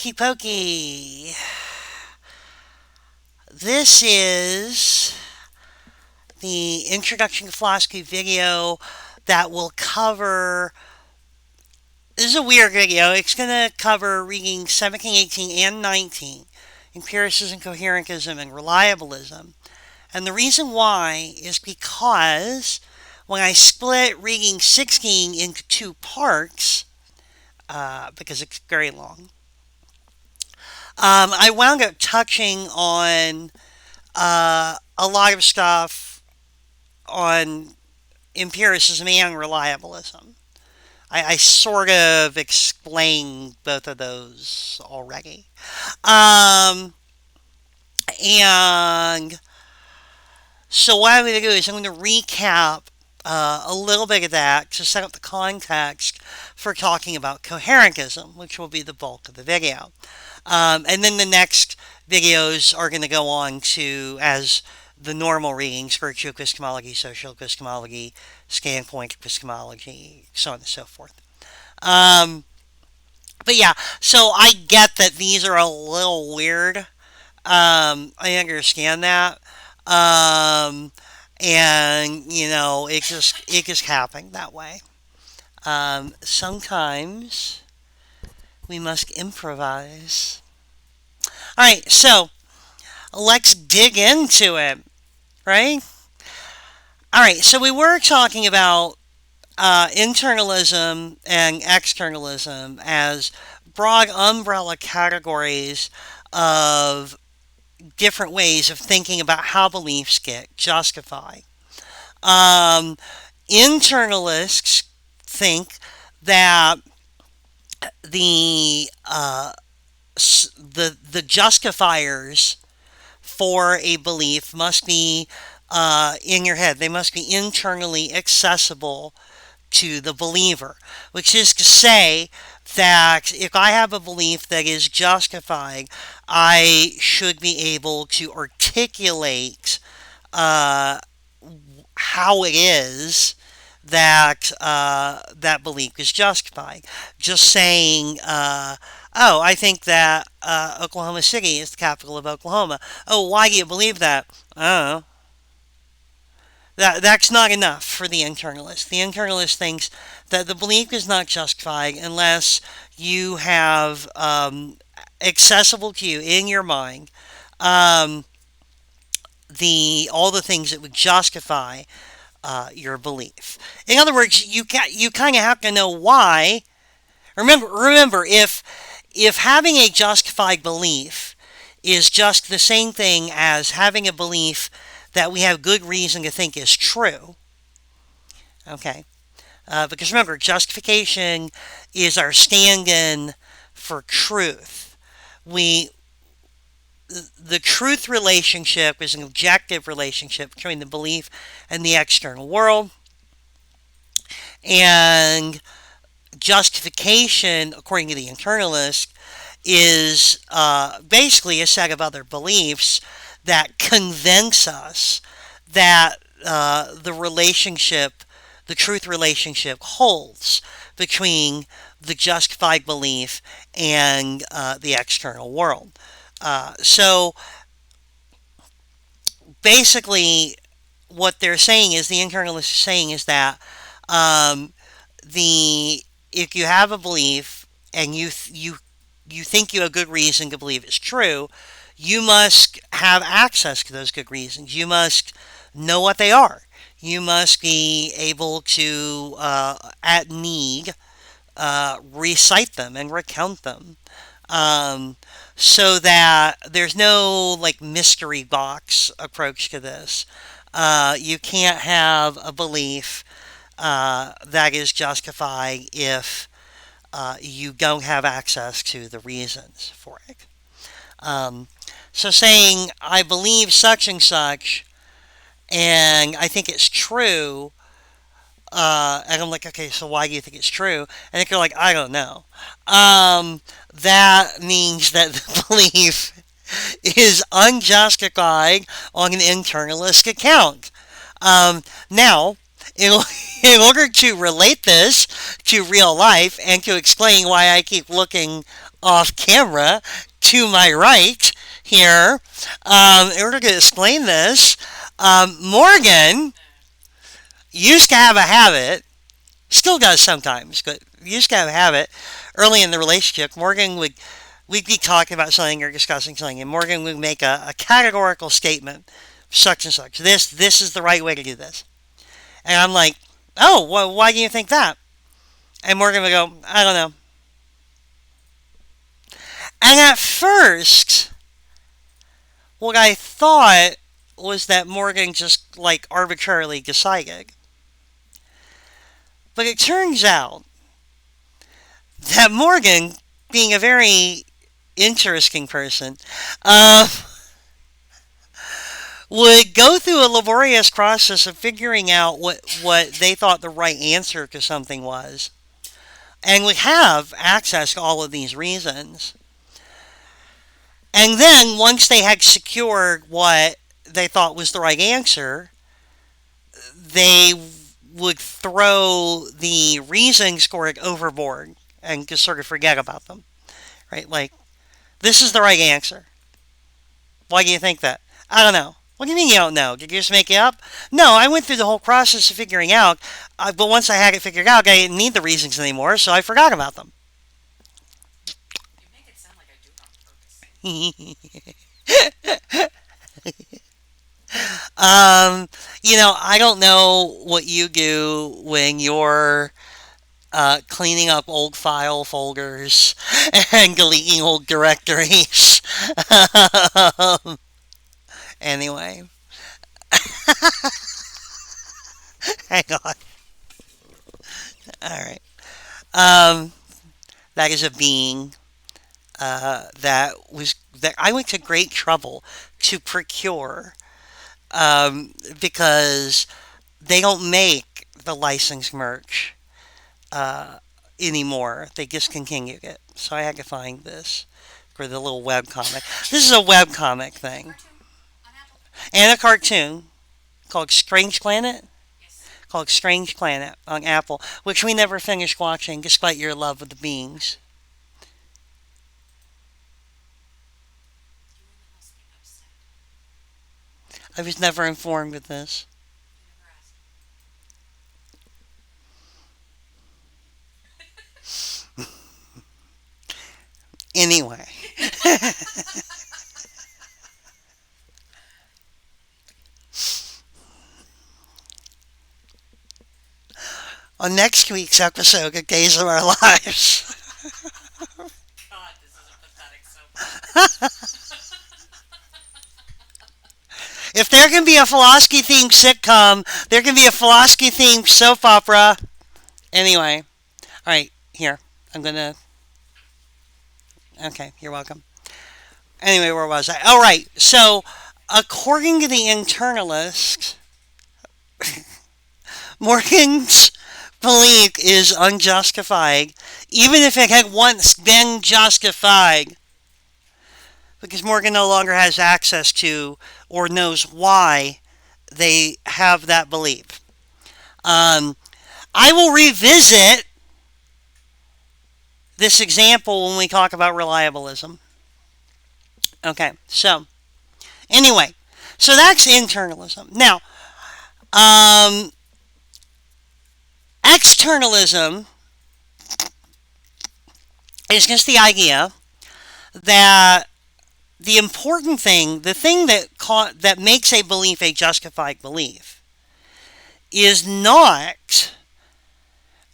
Hokey pokey. This is the Introduction to Philosophy video that will cover. This is a weird video. It's going to cover reading 17, 18, and 19, Empiricism, Coherentism, and Reliabilism. And the reason why is because when I split reading 16 into two parts, because it's very long, I wound up touching on a lot of stuff on empiricism and reliabilism. I sort of explained both of those already. Um, and so what I'm going to do is I'm going to recap a little bit of that to set up the context for talking about coherentism, which will be the bulk of the video. And then the next videos are going to go on to, as the normal readings, virtue epistemology, social epistemology, standpoint epistemology, so on and so forth. Um, but yeah, so I get that these are a little weird. I understand that. Um, and it just happened that way. Sometimes we must improvise. All right, so let's dig into it, right? All right, so we were talking about internalism and externalism as broad umbrella categories of different ways of thinking about how beliefs get justified. Um, Internalists think that the the justifiers for a belief must be in your head. They must be internally accessible to the believer, which is to say that if I have a belief that is justified, I should be able to articulate uh, how it is that that belief is justified. Just saying, oh, I think that Oklahoma City is the capital of Oklahoma. Oh, why do you believe that? I don't know. That's not enough for the internalist. The internalist thinks that the belief is not justified unless you have accessible to you in your mind um, the all the things that would justify your belief. In other words, you kind of have to know why. Remember, if having a justified belief is just the same thing as having a belief that we have good reason to think is true. Okay, because remember, justification is our stand-in for truth. We the truth relationship is an objective relationship between the belief and the external world, and justification, according to the internalist, is basically a set of other beliefs that convince us that the truth relationship holds between the justified belief and the external world. So basically, what they're saying is the internalist is saying is that um, the if you have a belief and you think you have good reason to believe it's true, you must have access to those good reasons. You must know what they are. You must be able to, at need, recite them and recount them, um, so that there's no like mystery box approach to this. You can't have a belief that is justified if you don't have access to the reasons for it. Um, so saying, I believe such and such, and I think it's true, and I'm like, okay, so why do you think it's true? And they're like, I don't know. That means that the belief is unjustified on an internalist account. Now, in, in order to relate this to real life and to explain why I keep looking off camera to my right here, in order to explain this. Morgan used to have a habit, still does sometimes, but used to have a habit early in the relationship. We'd be talking about something or discussing something, and Morgan would make a categorical statement, such and such. This is the right way to do this. And I'm like, oh, well, why do you think that? And Morgan would go, I don't know. And at first, what I thought was that Morgan just like arbitrarily decided. But it turns out that Morgan, being a very interesting person, uh, would go through a laborious process of figuring out what they thought the right answer to something was, and would have access to all of these reasons. And then, once they had secured what they thought was the right answer, they would throw the reasoning score overboard and just sort of forget about them. Right? Like, this is the right answer. Why do you think that? I don't know. What do you mean you don't know? Did you just make it up? No, I went through the whole process of figuring out, but once I had it figured out, I didn't need the reasons anymore, so I forgot about them. You make it sound like I do it on purpose. um, I don't know what you do when you're cleaning up old file folders and deleting old directories. um, anyway, hang on. All right. Um, that is a being that I went to great trouble to procure, because they don't make the licensed merch uh, anymore. They discontinued it, so I had to find this for the little web comic. This is a web comic thing Cartoon on Apple? and a cartoon called Strange Planet. Yes. Called Strange Planet on Apple, which we never finished watching despite your love of the beings. You really must be upset. I was never informed of this. You never asked. Anyway, on next week's episode of Days of Our Lives, God, this is a pathetic soap. if there can be a philosophy themed sitcom, there can be a philosophy themed soap opera. Anyway, alright, here. I'm gonna. Okay, you're welcome. Anyway, where was I? Alright, so according to the internalist, Morgan's belief is unjustified, even if it had once been justified, because Morgan no longer has access to or knows why they have that belief. Um, I will revisit this example when we talk about reliabilism. Okay, so anyway, so that's internalism. Now, um, externalism is just the idea that the important thing, the thing that makes a belief a justified belief, is not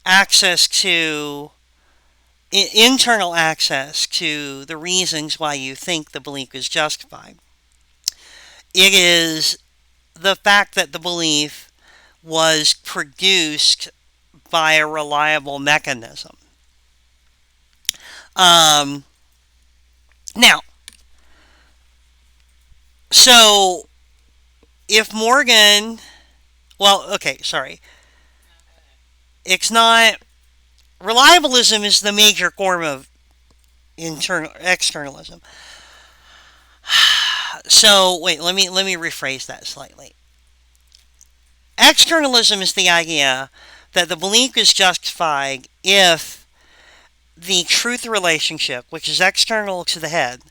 access to internal access to the reasons why you think the belief is justified. It is the fact that the belief was produced by a reliable mechanism. Um, Now, so if Morgan, well, okay, sorry, No, go ahead. it's not. Reliabilism is the major form of internal externalism. So wait, let me rephrase that slightly. Externalism is the idea that the belief is justified if the truth relationship, which is external to the head,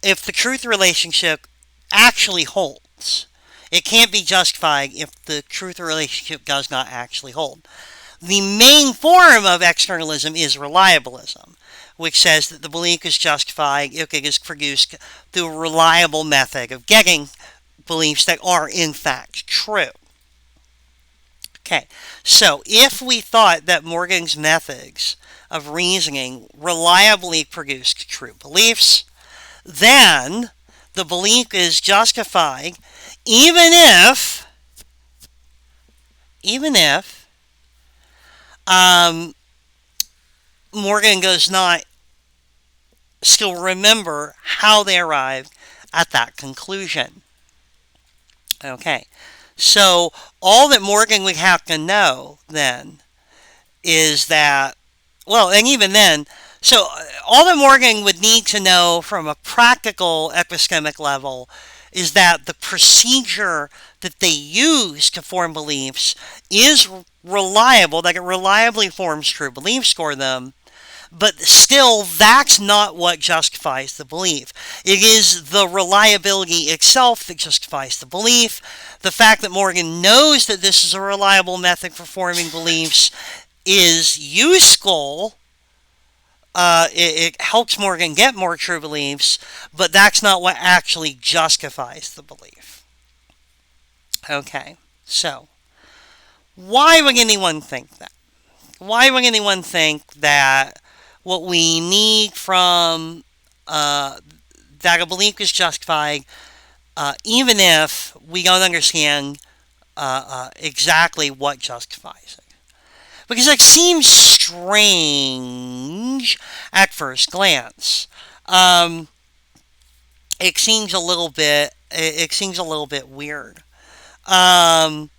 if the truth relationship actually holds, it can't be justified if the truth relationship does not actually hold. The main form of externalism is reliabilism, which says that the belief is justified if it is produced through a reliable method of getting beliefs that are in fact true. Okay, so if we thought that Morgan's methods of reasoning reliably produced true beliefs, then the belief is justified even if um, Morgan does not still remember how they arrived at that conclusion. Okay, so all that Morgan would have to know then is that, well, and even then, so all that Morgan would need to know from a practical epistemic level is that the procedure that they use to form beliefs is reliable, that it reliably forms true beliefs for them, but still, that's not what justifies the belief. It is the reliability itself that justifies the belief. The fact that Morgan knows that this is a reliable method for forming beliefs is useful. It helps Morgan get more true beliefs, but that's not what actually justifies the belief. Okay, so why would anyone think that? Why would anyone think that what we need from that a belief is justified, even if we don't understand exactly what justifies it? Because that seems strange at first glance. Um, it seems a little bit. It seems a little bit weird. Um,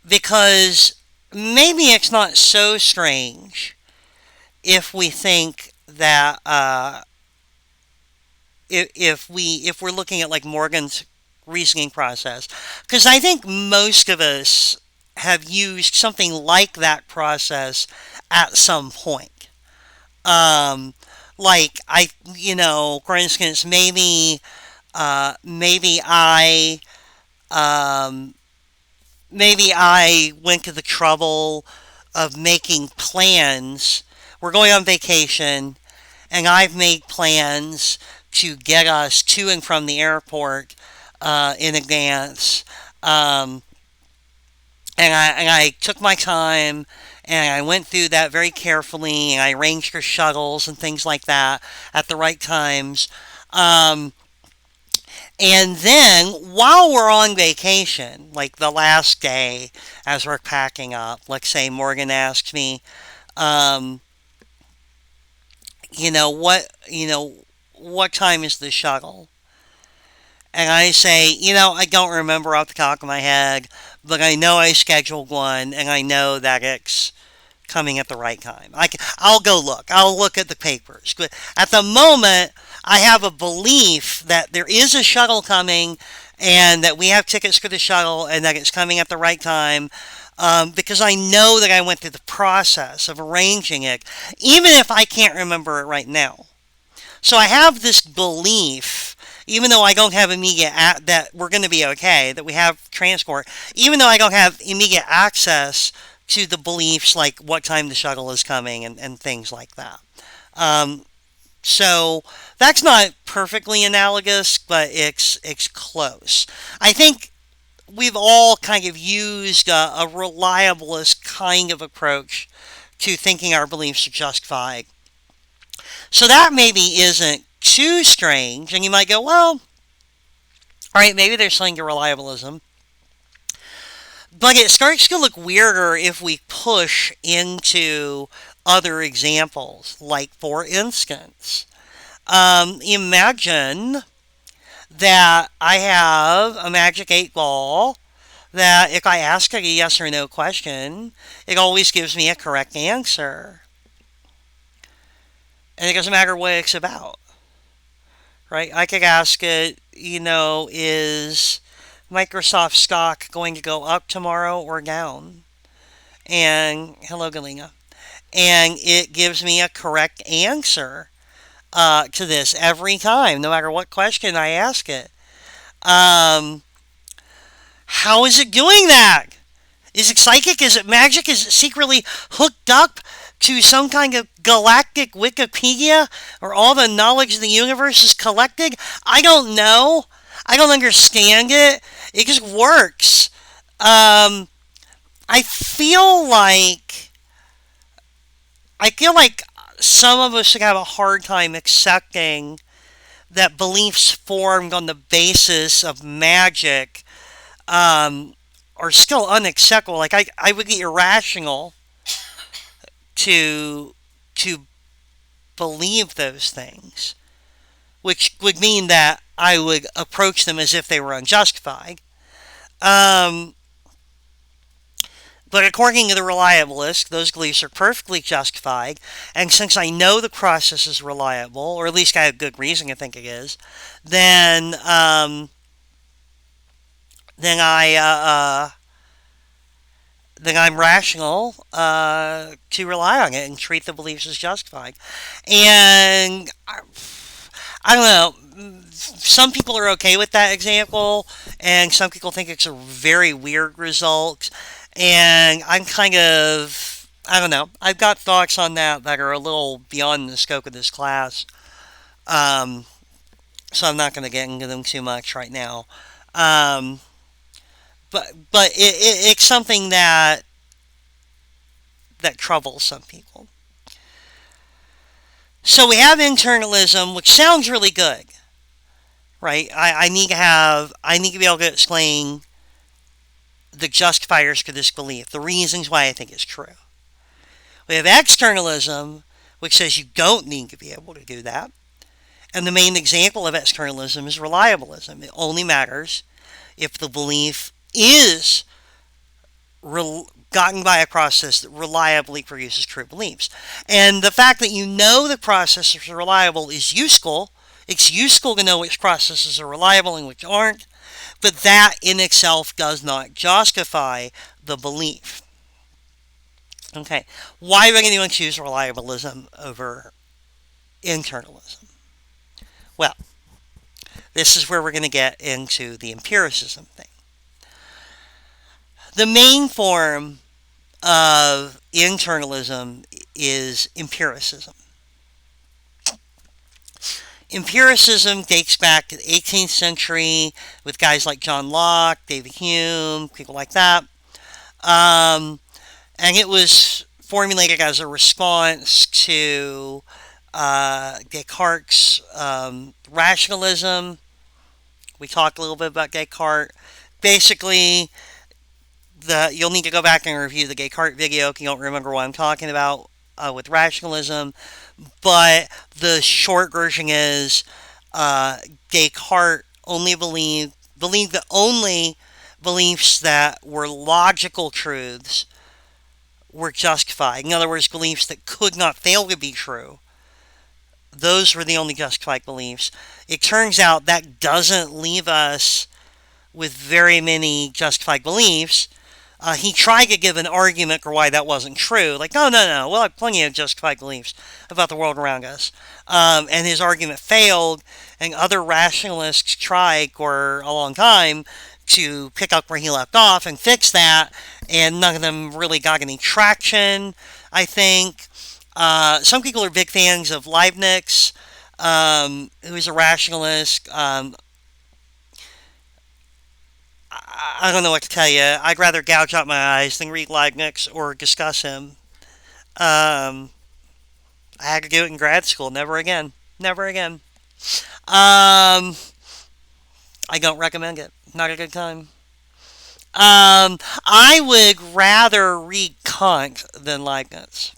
because maybe it's not so strange if we think that if we're looking at like Morgan's reasoning process, because I think most of us have used something like that process at some point. Um, like for instance, maybe um, I went to the trouble of making plans. We're going on vacation, and I've made plans to get us to and from the airport in advance. Um, and I took my time and I went through that very carefully and I arranged for shuttles and things like that at the right times. Um, and then while we're on vacation, like the last day as we're packing up, let's say Morgan asks me, um, what time is the shuttle? And I say, I don't remember off the top of my head, but I know I scheduled one, and I know that it's coming at the right time. I'll go look. I'll look at the papers. But at the moment, I have a belief that there is a shuttle coming, and that we have tickets for the shuttle, and that it's coming at the right time. Because I know that I went through the process of arranging it, even if I can't remember it right now. So I have this belief, even though I don't have immediate that we're going to be okay, that we have transport, even though I don't have immediate access to the beliefs like what time the shuttle is coming and things like that. Um, so that's not perfectly analogous, but it's close. I think we've all kind of used a reliabilist kind of approach to thinking our beliefs are justified. So that maybe isn't too strange, and you might go, well, all right, maybe there's something to reliabilism. But it starts to look weirder if we push into other examples. Like, for instance, imagine that I have a magic 8 ball that if I ask a yes or no question, it always gives me a correct answer. And it doesn't matter what it's about, right? I could ask it, is Microsoft stock going to go up tomorrow or down? And hello, Galena. and it gives me a correct answer to this every time, no matter what question I ask it. Um, how is it doing that? Is it psychic? Is it magic? Is it secretly hooked up to some kind of galactic Wikipedia where all the knowledge of the universe is collected? I don't know. I don't understand it. It just works. Um, I feel like I feel like some of us should have a hard time accepting that beliefs formed on the basis of magic are still unacceptable. Like I would be irrational to to believe those things, which would mean that I would approach them as if they were unjustified. Um, but according to the reliabilist, those beliefs are perfectly justified, and since I know the process is reliable, or at least I have good reason to think it is, then then I then I'm rational to rely on it and treat the beliefs as justified. And I don't know. Some people are okay with that example, and some people think it's a very weird result. And I'm kind of, I don't know. I've got thoughts on that are a little beyond the scope of this class. Um, so I'm not going to get into them too much right now. Um, but it's something that troubles some people. So we have internalism, which sounds really good, right? I need to be able to explain the justifiers for this belief, the reasons why I think it's true. We have externalism, which says you don't need to be able to do that. And the main example of externalism is reliabilism. It only matters if the belief is gotten by a process that reliably produces true beliefs. And the fact that you know the process is reliable is useful. It's useful to know which processes are reliable and which aren't, but that in itself does not justify the belief. Okay, why would anyone choose reliabilism over internalism? Well, this is where we're going to get into the empiricism thing. The main form of internalism is empiricism. Empiricism dates back to the 18th century with guys like John Locke, David Hume, people like that. Um, and it was formulated as a response to Descartes' rationalism. We talked a little bit about Descartes. Basically, you'll need to go back and review the Descartes video if you don't remember what I'm talking about with rationalism. But the short version is Descartes only believed that only beliefs that were logical truths were justified. In other words, beliefs that could not fail to be true. Those were the only justified beliefs. It turns out that doesn't leave us with very many justified beliefs. He tried to give an argument for why that wasn't true. Like, no, no, no, we'll have plenty of justified beliefs about the world around us. And his argument failed, and other rationalists tried for a long time to pick up where he left off and fix that, and none of them really got any traction, I think. Some people are big fans of Leibniz, who is a rationalist. I don't know what to tell you. I'd rather gouge out my eyes than read Leibniz or discuss him. Um, I had to do it in grad school. Never again. Never again. Um, I don't recommend it. Not a good time. I would rather read Kant than Leibniz.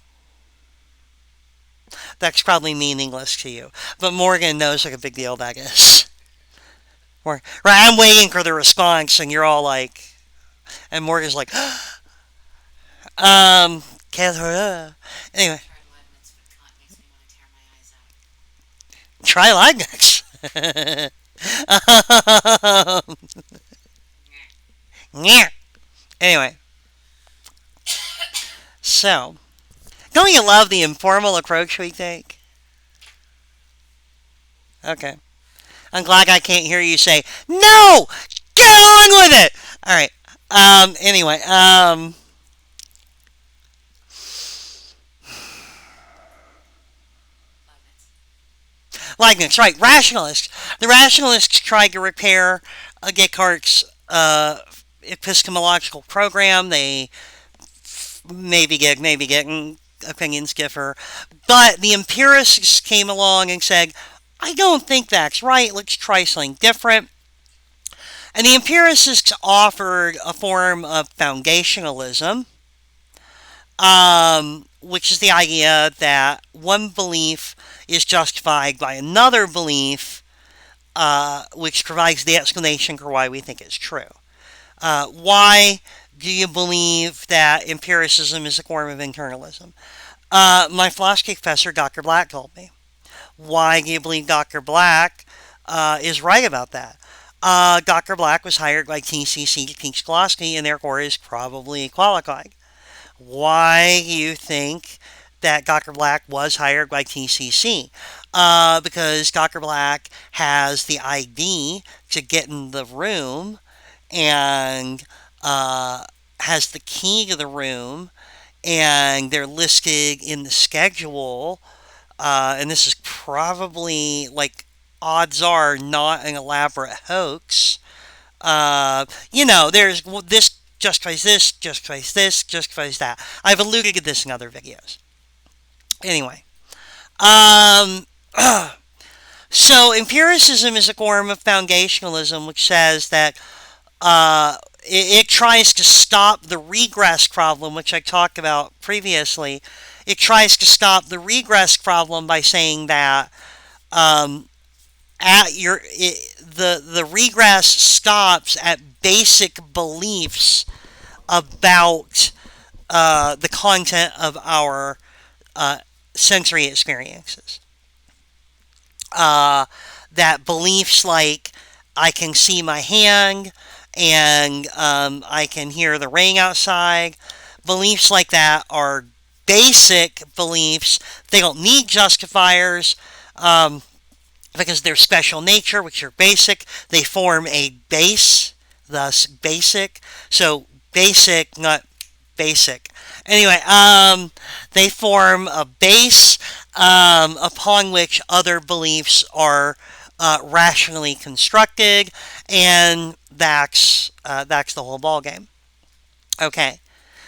That's probably meaningless to you, but Morgan knows what a big deal that is. Right, I'm waiting for the response, and you're all like, and Morgan's like, um, anyway, Tried Leibniz, but Kant makes me want to tear my eyes out. try Leibniz. um, yeah. Anyway, so Don't you love the informal approach we take? Okay. I'm glad I can't hear you say, no! Get on with it! Alright. Anyway, Leibniz, right, rationalists. The rationalists tried to repair Descartes' epistemological program. They maybe getting opinions differ. But the empiricists came along and said, I don't think that's right. Let's try something different. And the empiricists offered a form of foundationalism, which is the idea that one belief is justified by another belief, which provides the explanation for why we think it's true. Why do you believe that empiricism is a form of internalism? My philosophy professor, Dr. Black, told me. Why do you believe Dr. Black is right about that? Dr. Black was hired by TCC to teach philosophy and therefore is probably qualified. Why do you think that Dr. Black was hired by TCC? Because Dr. Black has the ID to get in the room and has the key to the room, and they're listed in the schedule. And this is probably, like, odds are not an elaborate hoax. There's this justifies this, justifies this, justifies that. I've alluded to this in other videos. Anyway, um, so empiricism is a form of foundationalism which says that it tries to stop the regress problem, which I talked about previously. It tries to stop the regress problem by saying that um, the regress stops at basic beliefs about the content of our uh, sensory experiences. Uh, that beliefs like I can see my hand and I can hear the rain outside, beliefs like that are basic beliefs. They don't need justifiers. Because their special nature, which are basic, they form a base, thus basic. So basic, not basic. Anyway, they form a base upon which other beliefs are rationally constructed, and that's the whole ball game. Okay,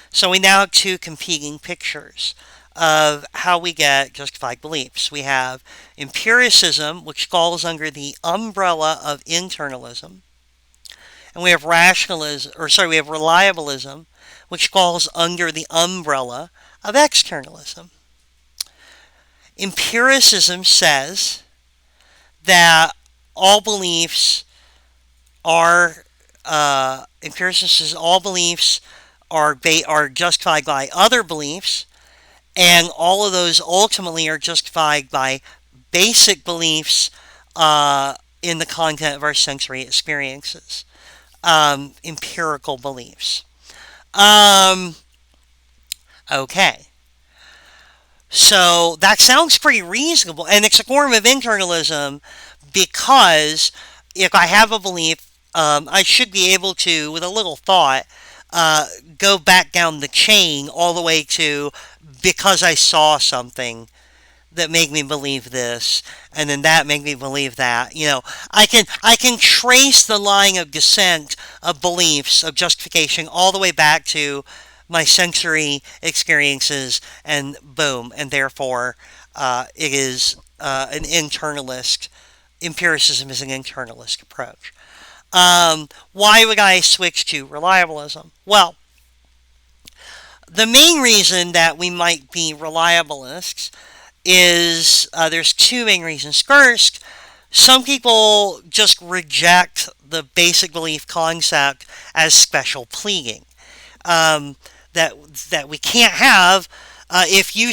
so we now have two competing pictures of how we get justified beliefs. We have empiricism, which falls under the umbrella of internalism, and we have we have reliabilism, which falls under the umbrella of externalism. Empiricism says that all beliefs are empiricism says all beliefs are justified by other beliefs, and all of those ultimately are justified by basic beliefs in the content of our sensory experiences, empirical beliefs. Um, okay, so that sounds pretty reasonable, and it's a form of internalism because if I have a belief, I should be able to, with a little thought, uh, go back down the chain all the way to because I saw something that made me believe this, and then that made me believe that. I can trace the line of descent of beliefs of justification all the way back to my sensory experiences, and boom, and therefore it is an internalist. Empiricism is an internalist approach. Why would I switch to reliabilism? Well, the main reason that we might be reliabilists is there's two main reasons. First, some people just reject the basic belief concept as special pleading. Um, that that we can't have. If you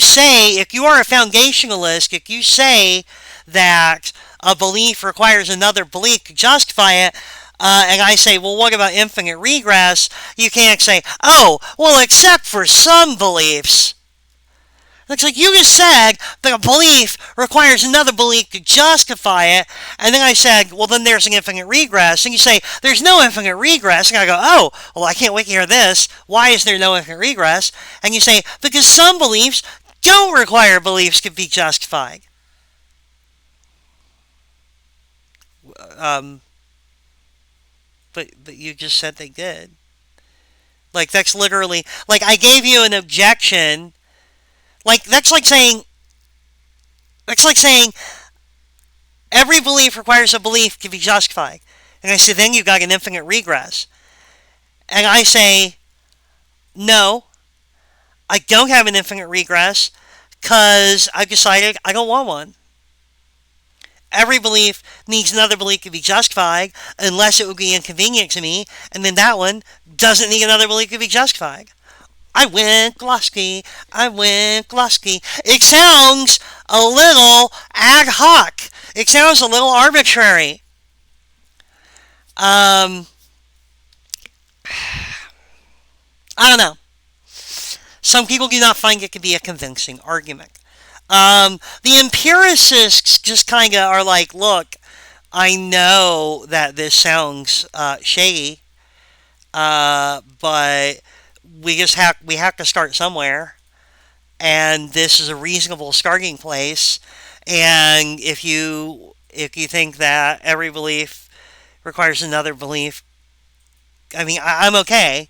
are a foundationalist, if you say that a belief requires another belief to justify it, and I say, well, what about infinite regress? You can't say, oh, well, except for some beliefs. Looks like you just said that a belief requires another belief to justify it. And then I said, well, then there's an infinite regress. And you say, there's no infinite regress. And I go, oh, well, I can't wait to hear this. Why is there no infinite regress? And you say, because some beliefs don't require beliefs to be justified. Um, but you just said they did. Like, that's literally, like, I gave you an objection. Like, that's like saying, every belief requires a belief to be justified. And I say, then you've got an infinite regress. And I say, no, I don't have an infinite regress because I've decided I don't want one. Every belief needs another belief to be justified unless it would be inconvenient to me. And then that one doesn't need another belief to be justified. I win, Glusky. I win, Glusky. It sounds a little ad hoc. It sounds a little arbitrary. Um, I don't know. Some people do not find it to be a convincing argument. The empiricists just kind of are like, look, I know that this sounds shady, but we have to start somewhere, and this is a reasonable starting place. And if you think that every belief requires another belief, I mean, I'm okay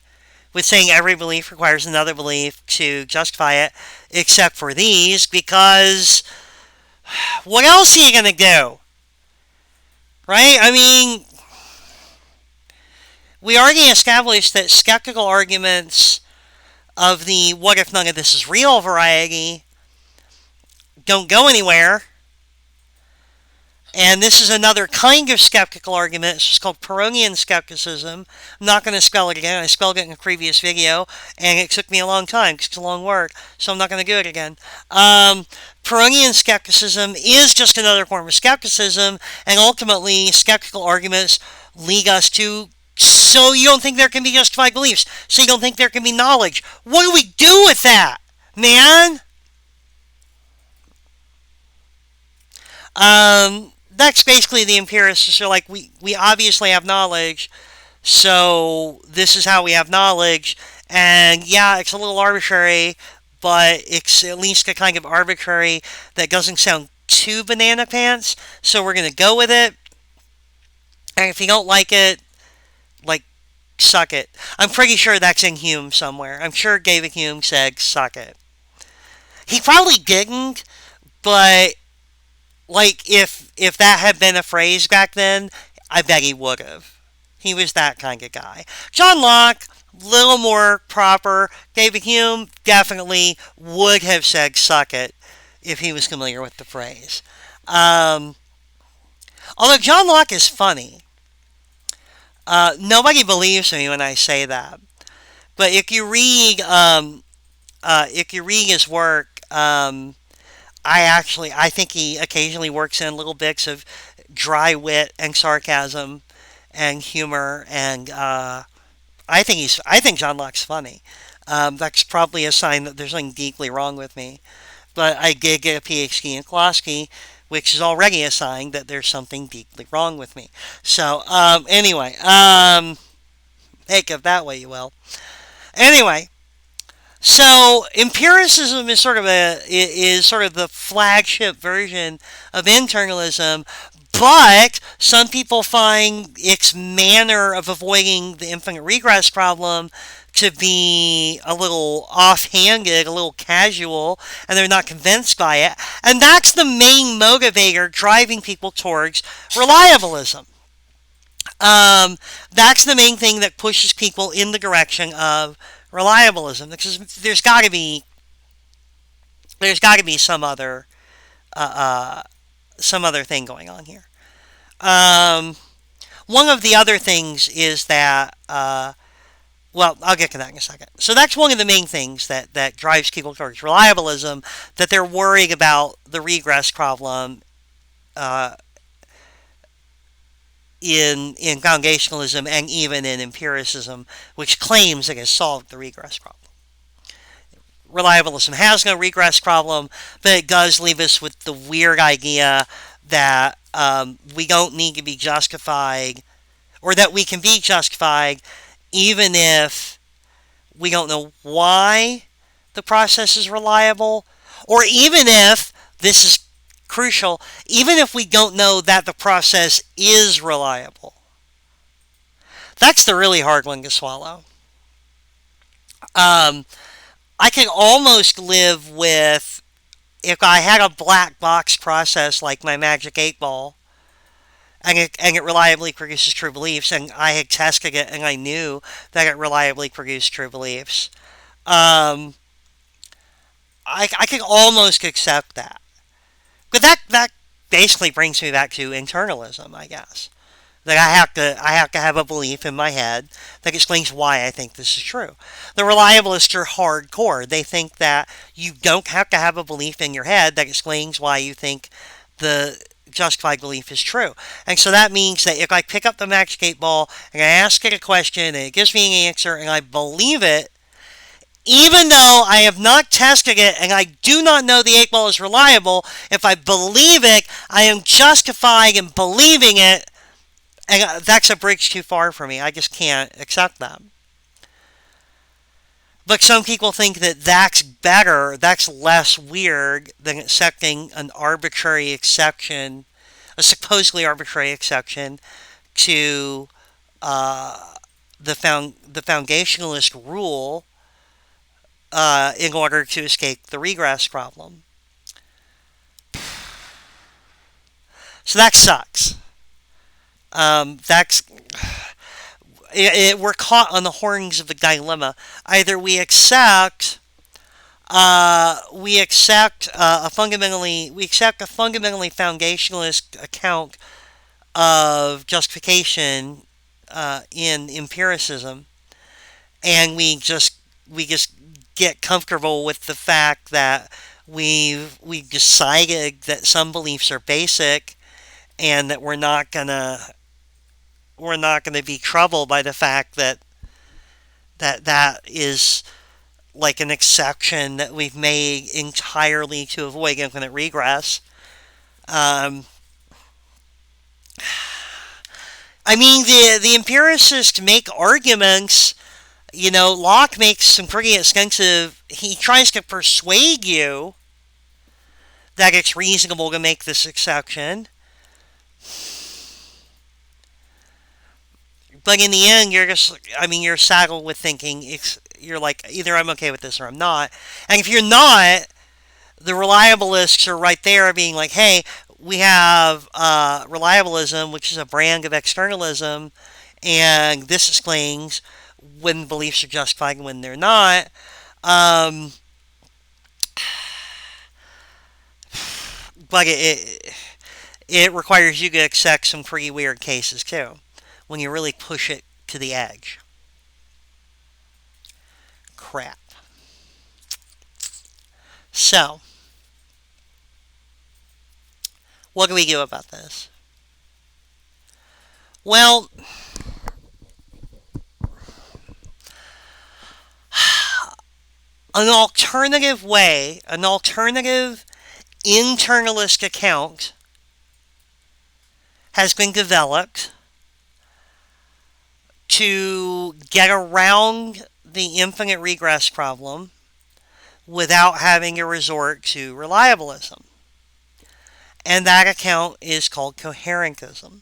with saying every belief requires another belief to justify it, except for these, because what else are you going to do? Right? I mean, we already established that skeptical arguments of the what if none of this is real variety don't go anywhere. And this is another kind of skeptical argument. It's called Pyrrhonian skepticism. I'm not going to spell it again. I spelled it in a previous video, and it took me a long time because it's a long word, so I'm not going to do it again. Pyrrhonian skepticism is just another form of skepticism, and ultimately, skeptical arguments lead us to, so you don't think there can be justified beliefs, so you don't think there can be knowledge. What do we do with that, man? That's basically the empiricists are like, we obviously have knowledge, so this is how we have knowledge. And yeah, it's a little arbitrary, but it's at least a kind of arbitrary that doesn't sound too banana pants. So we're going to go with it. And if you don't like it, like, suck it. I'm pretty sure that's in Hume somewhere. I'm sure David Hume said, suck it. He probably didn't, but like if that had been a phrase back then, I bet he would have. He was that kind of guy. John Locke, little more proper. David Hume definitely would have said "suck it" if he was familiar with the phrase. Um, Although John Locke is funny, nobody believes me when I say that. But if you read his work, I think he occasionally works in little bits of dry wit and sarcasm and humor, and I think John Locke's funny. That's probably a sign that there's something deeply wrong with me. But I did get a PhD in philosophy, which is already a sign that there's something deeply wrong with me. So anyway, think of that way you will. Anyway, so empiricism is sort of the flagship version of internalism, but some people find its manner of avoiding the infinite regress problem to be a little offhanded, a little casual, and they're not convinced by it. And that's the main motivator driving people towards reliabilism. Um, that's the main thing that pushes people in the direction of reliabilism, because there's got to be uh, uh, some other thing going on here. Um, One of the other things is that well, I'll get to that in a second. So that's one of the main things that drives people towards reliabilism, that they're worried about the regress problem uh, in foundationalism and even in empiricism, which claims it has solved the regress problem. reliabilism has no regress problem, but it does leave us with the weird idea that we don't need to be justified, or that we can be justified even if we don't know why the process is reliable, or even if, this is crucial, even if we don't know that the process is reliable. That's the really hard one to swallow. Um, I can almost live with, if I had a black box process like my Magic 8 Ball, and it reliably produces true beliefs, and I had tested it and I knew that it reliably produced true beliefs, um, I can almost accept that. But that basically brings me back to internalism, I guess. That I have to have a belief in my head that explains why I think this is true. The reliabilists are hardcore. They think that you don't have to have a belief in your head that explains why you think the justified belief is true. And so that means that if I pick up the Magic 8 Ball and I ask it a question and it gives me an answer and I believe it, even though I have not tested it and I do not know the 8 Ball is reliable, if I believe it, I am justified in believing it, and that's a bridge too far for me. I just can't accept that. But some people think that that's better, that's less weird than accepting an arbitrary exception, a supposedly arbitrary exception to the foundationalist rule in order to escape the regress problem. So that sucks. That's we're caught on the horns of a dilemma. Either we accept a fundamentally foundationalist account of justification in empiricism, and we just get comfortable with the fact that we decided that some beliefs are basic, and that we're not gonna be troubled by the fact that is like an exception that we've made entirely to avoid infinite regress. Um, I mean, the empiricists make arguments. Locke makes some pretty extensive. He tries to persuade you that it's reasonable to make this exception, but in the end, you're saddled with thinking. You're like, either I'm okay with this or I'm not. And if you're not, the reliabilists are right there being like, hey, we have reliabilism, which is a brand of externalism, and this explains when beliefs are justified and when they're not. Um, but it requires you to accept some pretty weird cases too, when you really push it to the edge. Crap. So, what do we do about this? Well, an alternative internalist account has been developed to get around the infinite regress problem without having to resort to reliabilism. And that account is called coherentism.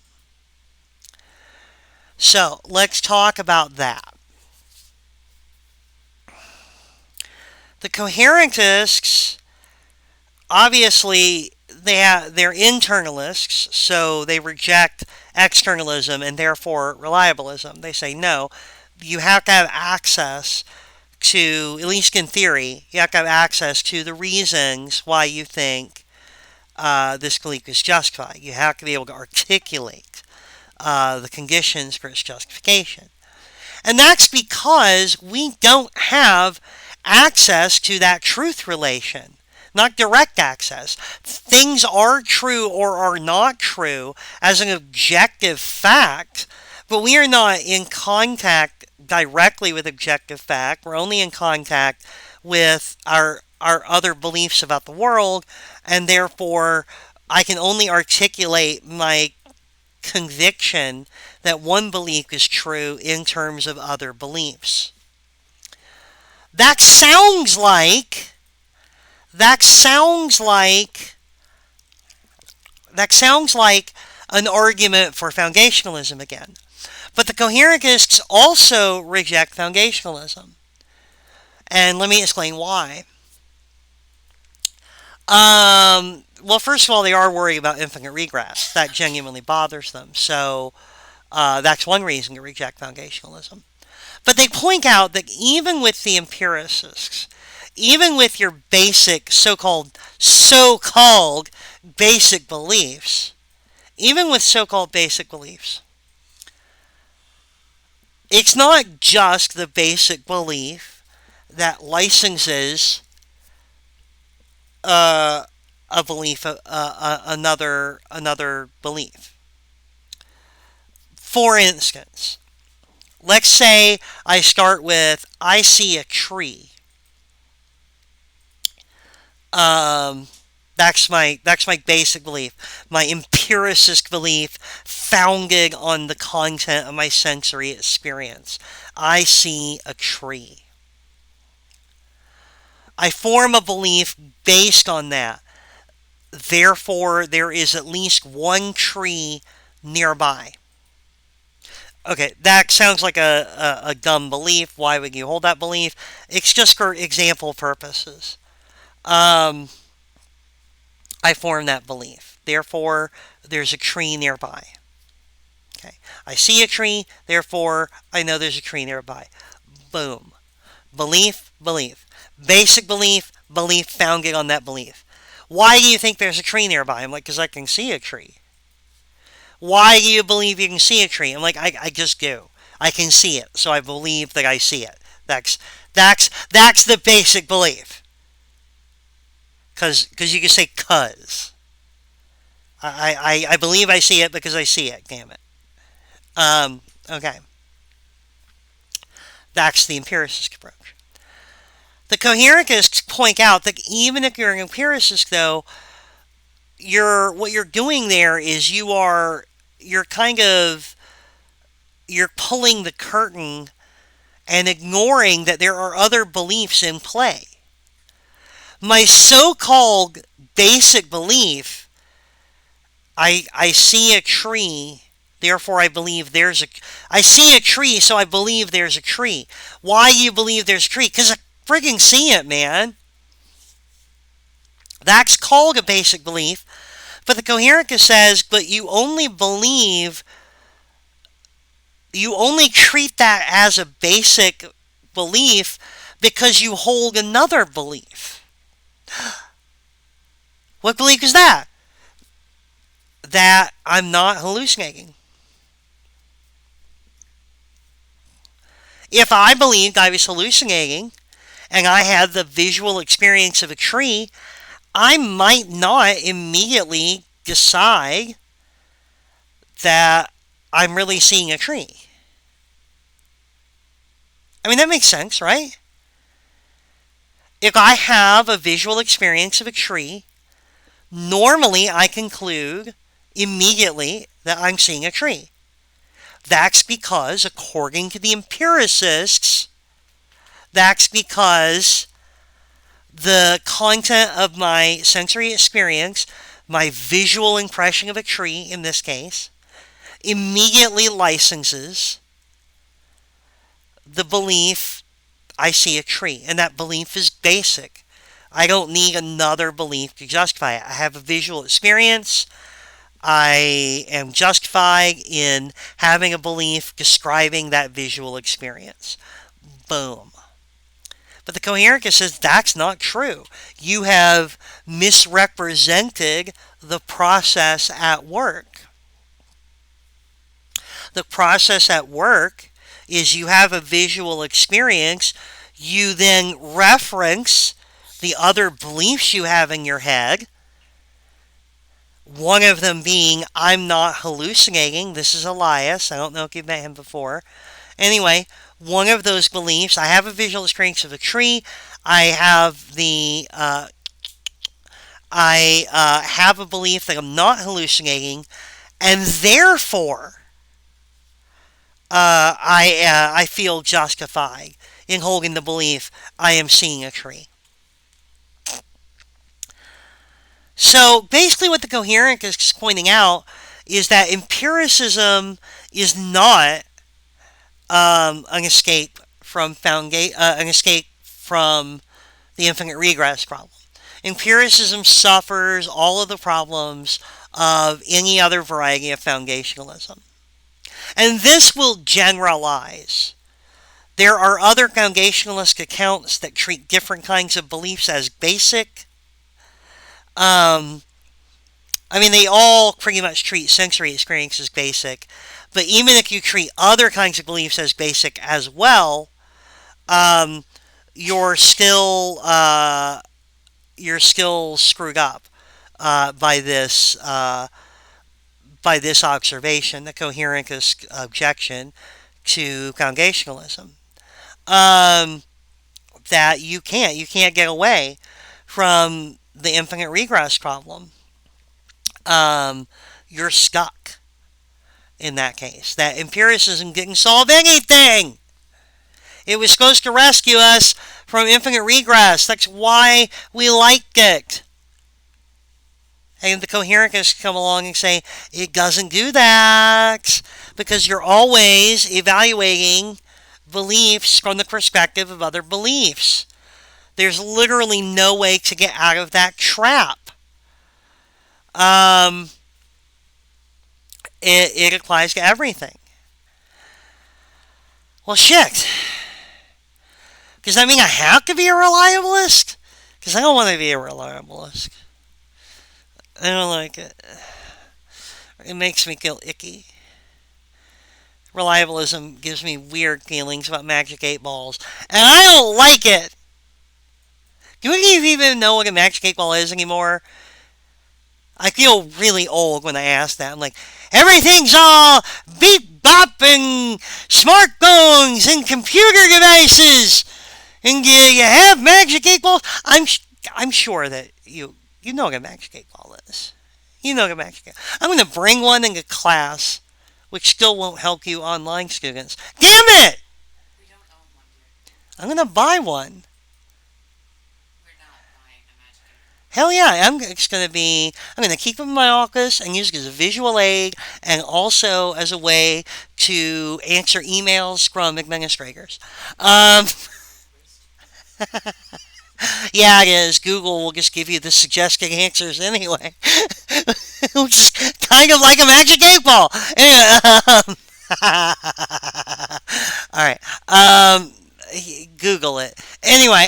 So let's talk about that. The coherentists, obviously, they're internalists, so they reject externalism and therefore reliabilism. They say no, you have to have access to, at least in theory, you have to have access to the reasons why you think this belief is justified. You have to be able to articulate the conditions for its justification. And that's because we don't have access to that truth relation, not direct access. Things are true or are not true as an objective fact, but we are not in contact directly with objective fact. We're only in contact with our other beliefs about the world, and therefore I can only articulate my conviction that one belief is true in terms of other beliefs. That sounds like that sounds like that sounds like an argument for foundationalism again. But the coherentists also reject foundationalism. And let me explain why. Well, first of all, they are worried about infinite regress. That genuinely bothers them. So that's one reason to reject foundationalism. But they point out that even with the empiricists, even with your basic so-called basic beliefs, even with so-called basic beliefs, it's not just the basic belief that licenses uh, a belief, another belief. For instance, let's say I start with I see a tree. Um, that's my basic belief, my empiricist belief, founded on the content of my sensory experience. I see a tree. I form a belief based on that. Therefore, there is at least one tree nearby. Okay, that sounds like a dumb belief. Why would you hold that belief? It's just for example purposes. Um, I form that belief. Therefore, there's a tree nearby. Okay, I see a tree. Therefore, I know there's a tree nearby. Boom. Belief, belief. Basic belief, belief founded on that belief. Why do you think there's a tree nearby? I'm like, because I can see a tree. Why do you believe you can see a tree? I'm like, I just do. I can see it, so I believe that I see it. That's the basic belief. Because you can say cuz. I believe I see it because I see it. Damn it. Okay. That's the empiricist approach. The coherentists point out that even if you're an empiricist, though, what you're doing there is you're kind of you're pulling the curtain and ignoring that there are other beliefs in play. My so-called basic belief, I see a tree, therefore I believe there's a I see a tree, so I believe there's a tree. Why do you believe there's a tree? Because I friggin' see it, man. That's called a basic belief. But the coherentist says, but you only treat that as a basic belief because you hold another belief. What belief is that? That I'm not hallucinating. If I believed I was hallucinating and I had the visual experience of a tree, I might not immediately decide that I'm really seeing a tree. I mean, that makes sense, right? If I have a visual experience of a tree, normally I conclude immediately that I'm seeing a tree. That's because, according to the empiricists, that's because the content of my sensory experience, my visual impression of a tree in this case, immediately licenses the belief I see a tree. And that belief is basic. I don't need another belief to justify it. I have a visual experience. I am justified in having a belief describing that visual experience. Boom. But the coherentist says that's not true. You have misrepresented the process at work. The process at work is you have a visual experience, you then reference the other beliefs you have in your head. One of them being, I'm not hallucinating. This is Elias. I don't know if you've met him before. Anyway, one of those beliefs, I have a visual experience of a tree. I have I have a belief that I'm not hallucinating, and therefore, I feel justified in holding the belief I am seeing a tree. So basically, what the coherent is pointing out is that empiricism is not an escape from an escape from the infinite regress problem. Empiricism suffers all of the problems of any other variety of foundationalism. And this will generalize. There are other foundationalist accounts that treat different kinds of beliefs as basic. Um, they all pretty much treat sensory experience as basic. But even if you treat other kinds of beliefs as basic as well, um, you're still screwed up by this observation, the coherentist objection to foundationalism. Um, that you can't get away from the infinite regress problem. Um, you're stuck in that case. That empiricism didn't solve anything. It was supposed to rescue us from infinite regress. That's why we liked it. And the coherentists come along and say, it doesn't do that. Because you're always evaluating beliefs from the perspective of other beliefs. There's literally no way to get out of that trap. Um, it applies to everything. Well, shit. Does that mean I have to be a reliabilist? Because I don't want to be a reliabilist. I don't like it. It makes me feel icky. Reliabilism gives me weird feelings about Magic 8 balls. And I don't like it! Do any of you even know what a Magic 8 ball is anymore? I feel really old when I ask that. I'm like, everything's all beep bop and smartphones and computer devices. And you have Magic 8 balls. I'm sure that you know what a Magic 8 ball is. You know what a Magic 8. I'm going to bring one into class, which still won't help you online students. Damn it! We don't own one yet. I'm going to buy one. We're not buying a Magic 8. Hell yeah, I'm going to keep it in my office and use it as a visual aid and also as a way to answer emails from administrators. Um, yeah, it is. Google will just give you the suggested answers anyway, which is kind of like a Magic 8 ball. Anyway, all right. Google it. Anyway,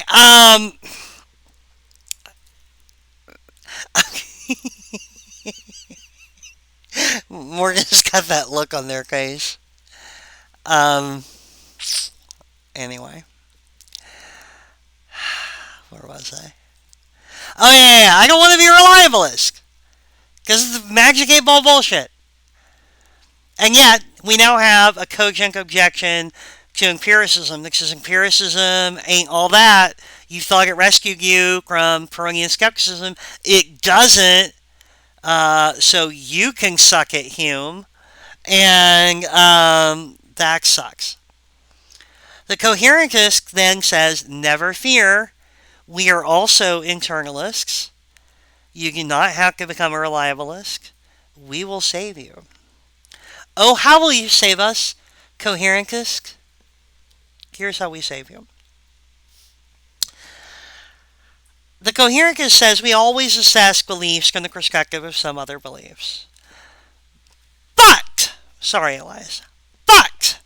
Morgan's got that look on their face. Um, anyway, where was I? Oh yeah. I don't want to be a reliabilist because of the Magic 8 ball bullshit. And yet, we now have a cogent objection to empiricism that says empiricism ain't all that. You thought it rescued you from Peronean skepticism. It doesn't. So you can suck at Hume. And that sucks. The coherentist then says, never fear. We are also internalists. You do not have to become a reliabilist. We will save you. Oh, how will you save us, coherentist? Here's how we save you. The coherentist says we always assess beliefs from the perspective of some other beliefs. But, sorry, Elias, but,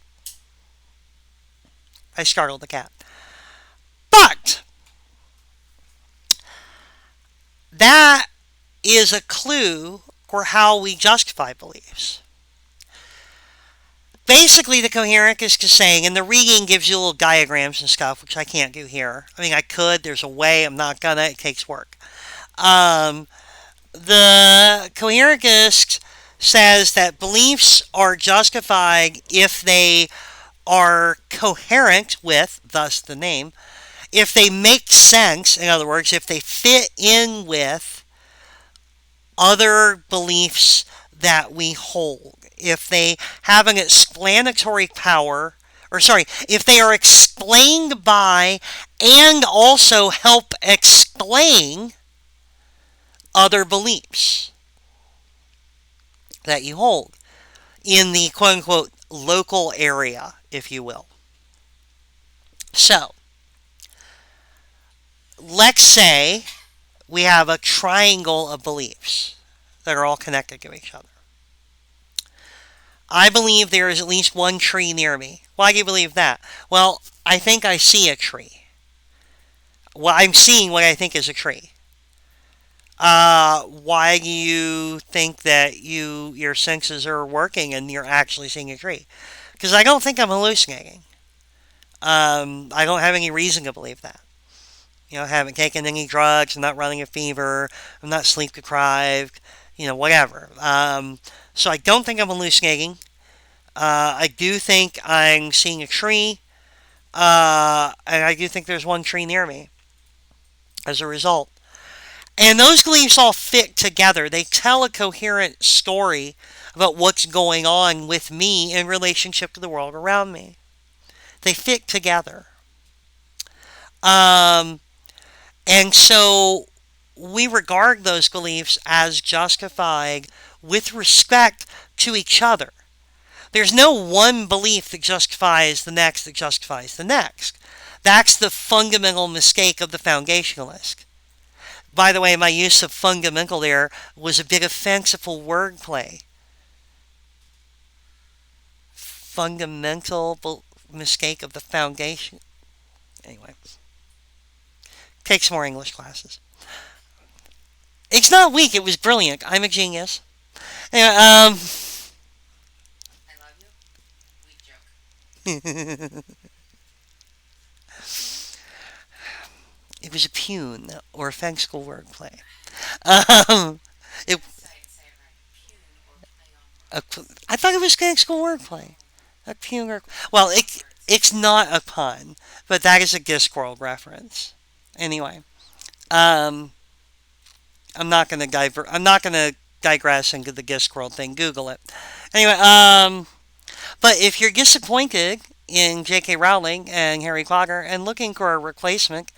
I startled the cat. But, that is a clue for how we justify beliefs. Basically, the coherentist is saying, and the reading gives you little diagrams and stuff, which I can't do here. I could. There's a way. I'm not gonna. It takes work. Um, the coherentist says that beliefs are justified if they are coherent with, thus the name, if they make sense, in other words, if they fit in with other beliefs that we hold, if they have an explanatory power, or sorry, if they are explained by and also help explain other beliefs that you hold in the quote unquote local area, if you will. So, let's say we have a triangle of beliefs that are all connected to each other. I believe there is at least one tree near me. Why do you believe that? Well, I think I see a tree. Well, I'm seeing what I think is a tree. Why do you think that your senses are working and you're actually seeing a tree? Because I don't think I'm hallucinating. I don't have any reason to believe that. You know, I haven't taken any drugs. I'm not running a fever. I'm not sleep deprived. You know, whatever. So I don't think I'm hallucinating. I do think I'm seeing a tree. And I do think there's one tree near me as a result. And those beliefs all fit together. They tell a coherent story about what's going on with me in relationship to the world around me. They fit together. Um, and so we regard those beliefs as justified with respect to each other. There's no one belief that justifies the next that justifies the next. That's the fundamental mistake of the foundationalist. By the way, my use of fundamental there was a bit of fanciful wordplay. Fundamental mistake of the foundation. Anyway, take some more English classes. It's not weak, it was brilliant. I'm a genius. Anyway, I love you. Weak joke. it was a pun or a fanciful wordplay. Um, it, Say it right. Pune or play on a, words. I thought it was fanciful wordplay. A pun or, well, Play on words. it's not a pun, but that is a Discworld reference. Anyway, um, I'm not gonna digress into the Discworld thing. Google it. Anyway, but if you're disappointed in J.K. Rowling and Harry Potter and looking for a replacement,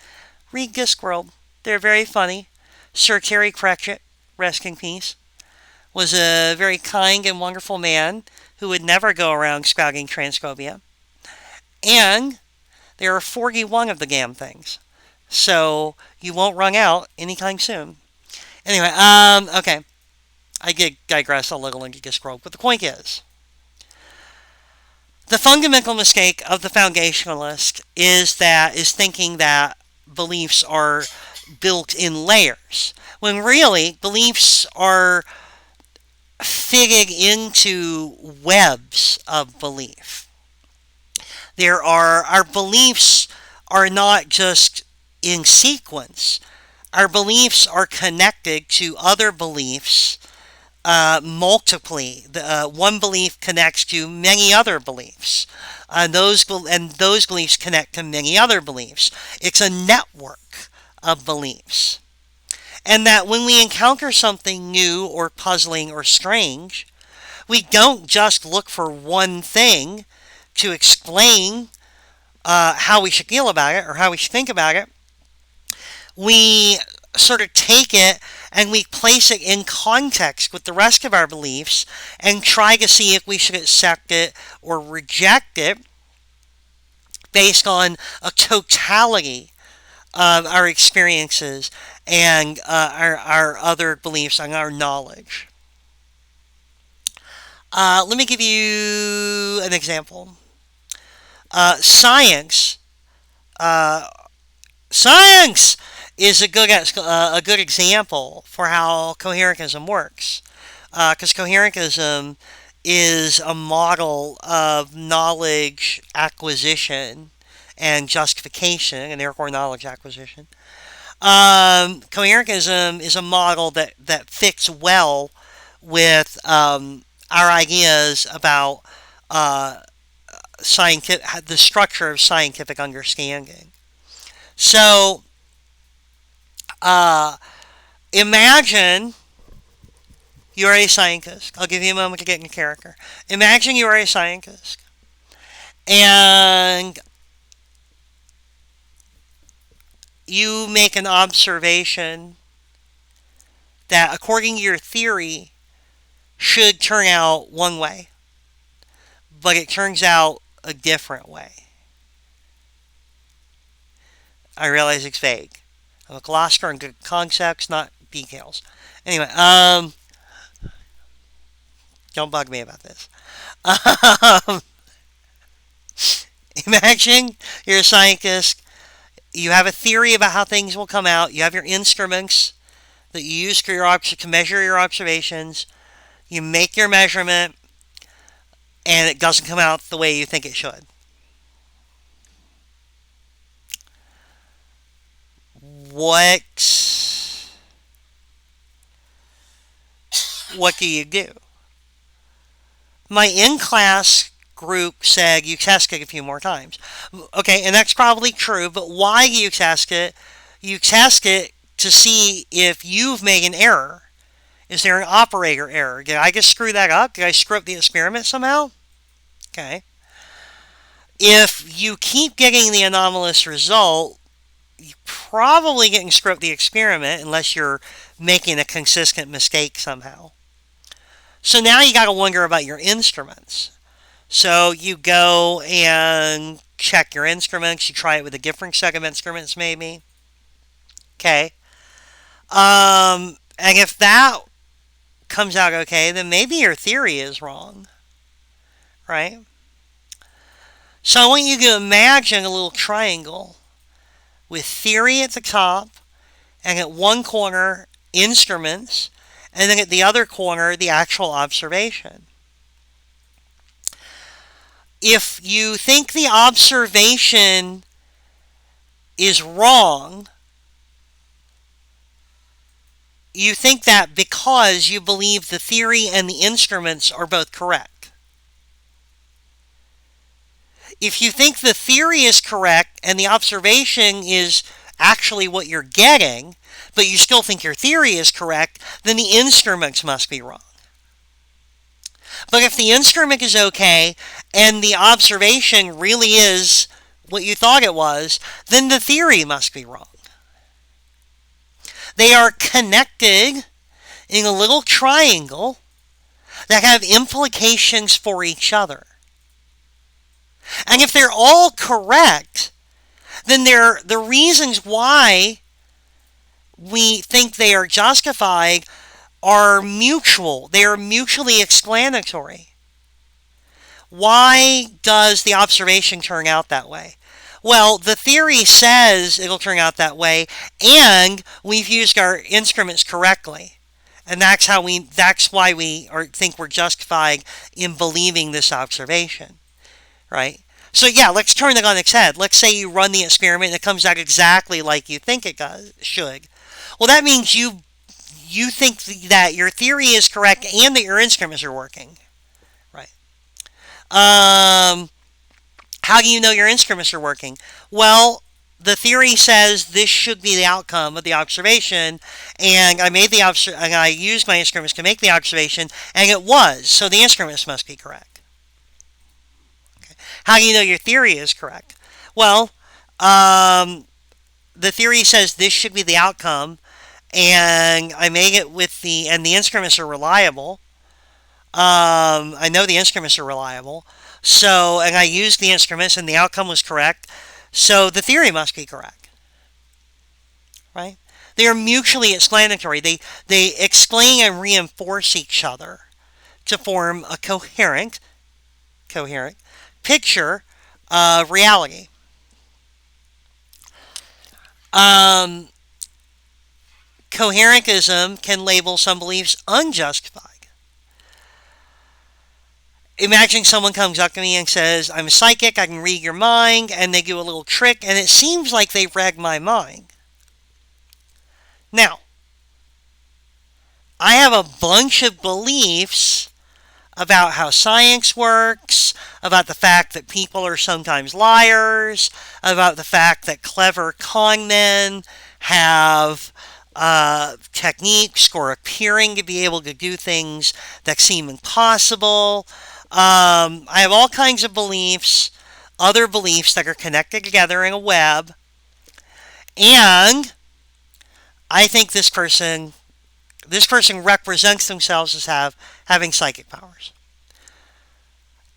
read Discworld. They're very funny. Sir Terry Pratchett, rest in peace, was a very kind and wonderful man who would never go around spouting transphobia. And there are 41 of the damn things. So you won't run out anytime soon. Anyway, okay. I did digress a little into Discworld, but the point is, the fundamental mistake of the foundationalist is thinking that beliefs are built in layers, when really beliefs are fitted into webs of belief. There are our beliefs are not just in sequence. Our beliefs are connected to other beliefs multiply. One belief connects to many other beliefs. Those beliefs connect to many other beliefs. It's a network of beliefs. And that when we encounter something new or puzzling or strange, we don't just look for one thing to explain how we should feel about it or how we should think about it. We sort of take it and we place it in context with the rest of our beliefs and try to see if we should accept it or reject it based on a totality of our experiences and our other beliefs and our knowledge. Let me give you an example. Science uh, Science is a good example for how coherentism works. Because coherentism is a model of knowledge acquisition and justification, and therefore knowledge acquisition. Coherentism is a model that fits well with our ideas about uh, scientific, the structure of scientific understanding. So uh, imagine you are a scientist. I'll give you a moment to get in character. Imagine you are a scientist and you make an observation that, according to your theory, should turn out one way, but it turns out a different way. I realize it's vague. I'm a philosopher and good concepts, not details. Anyway, don't bug me about this. Um, imagine you're a scientist. You have a theory about how things will come out. You have your instruments that you use for to measure your observations. You make your measurement, and it doesn't come out the way you think it should. What what do you do? My in-class group said you test it a few more times. Okay, and that's probably true, but why do you test it? You test it to see if you've made an error. Is there an operator error? Did I just screw that up? Did I screw up the experiment somehow? Okay. If you keep getting the anomalous result, you're probably getting screw up the experiment unless you're making a consistent mistake somehow. So now you got to wonder about your instruments. So you go and check your instruments. You try it with a different set of instruments, maybe. Okay. And if that comes out okay, then maybe your theory is wrong, right? So I want you to imagine a little triangle with theory at the top, and at one corner, instruments, and then at the other corner, the actual observation. If you think the observation is wrong, you think that because you believe the theory and the instruments are both correct. If you think the theory is correct and the observation is actually what you're getting, but you still think your theory is correct, then the instruments must be wrong. But if the instrument is okay and the observation really is what you thought it was, then the theory must be wrong. They are connected in a little triangle that have implications for each other. And if they're all correct, then the reasons why we think they are justified are mutual. They are mutually explanatory. Why does the observation turn out that way? Well, the theory says it'll turn out that way, and we've used our instruments correctly. And that's why we think we're justified in believing this observation, right? So yeah, let's turn it on its head. Let's say you run the experiment and it comes out exactly like you think it should. Well, that means you think that your theory is correct and that your instruments are working, right? How do you know your instruments are working? Well, the theory says this should be the outcome of the observation, and I used my instruments to make the observation, and it was. So the instruments must be correct. Okay. How do you know your theory is correct? Well, the theory says this should be the outcome, and I made it and the instruments are reliable. I know the instruments are reliable. So, and I used the instruments and the outcome was correct. So the theory must be correct. Right? They are mutually explanatory. They explain and reinforce each other to form a coherent picture of reality. Um, Coherentism can label some beliefs unjustified. Imagine someone comes up to me and says, I'm a psychic, I can read your mind, and they do a little trick, and it seems like they've read my mind. Now, I have a bunch of beliefs about how science works, about the fact that people are sometimes liars, about the fact that clever con men have techniques for appearing to be able to do things that seem impossible. I have all kinds of beliefs, other beliefs that are connected together in a web, and I think this person represents themselves as having psychic powers.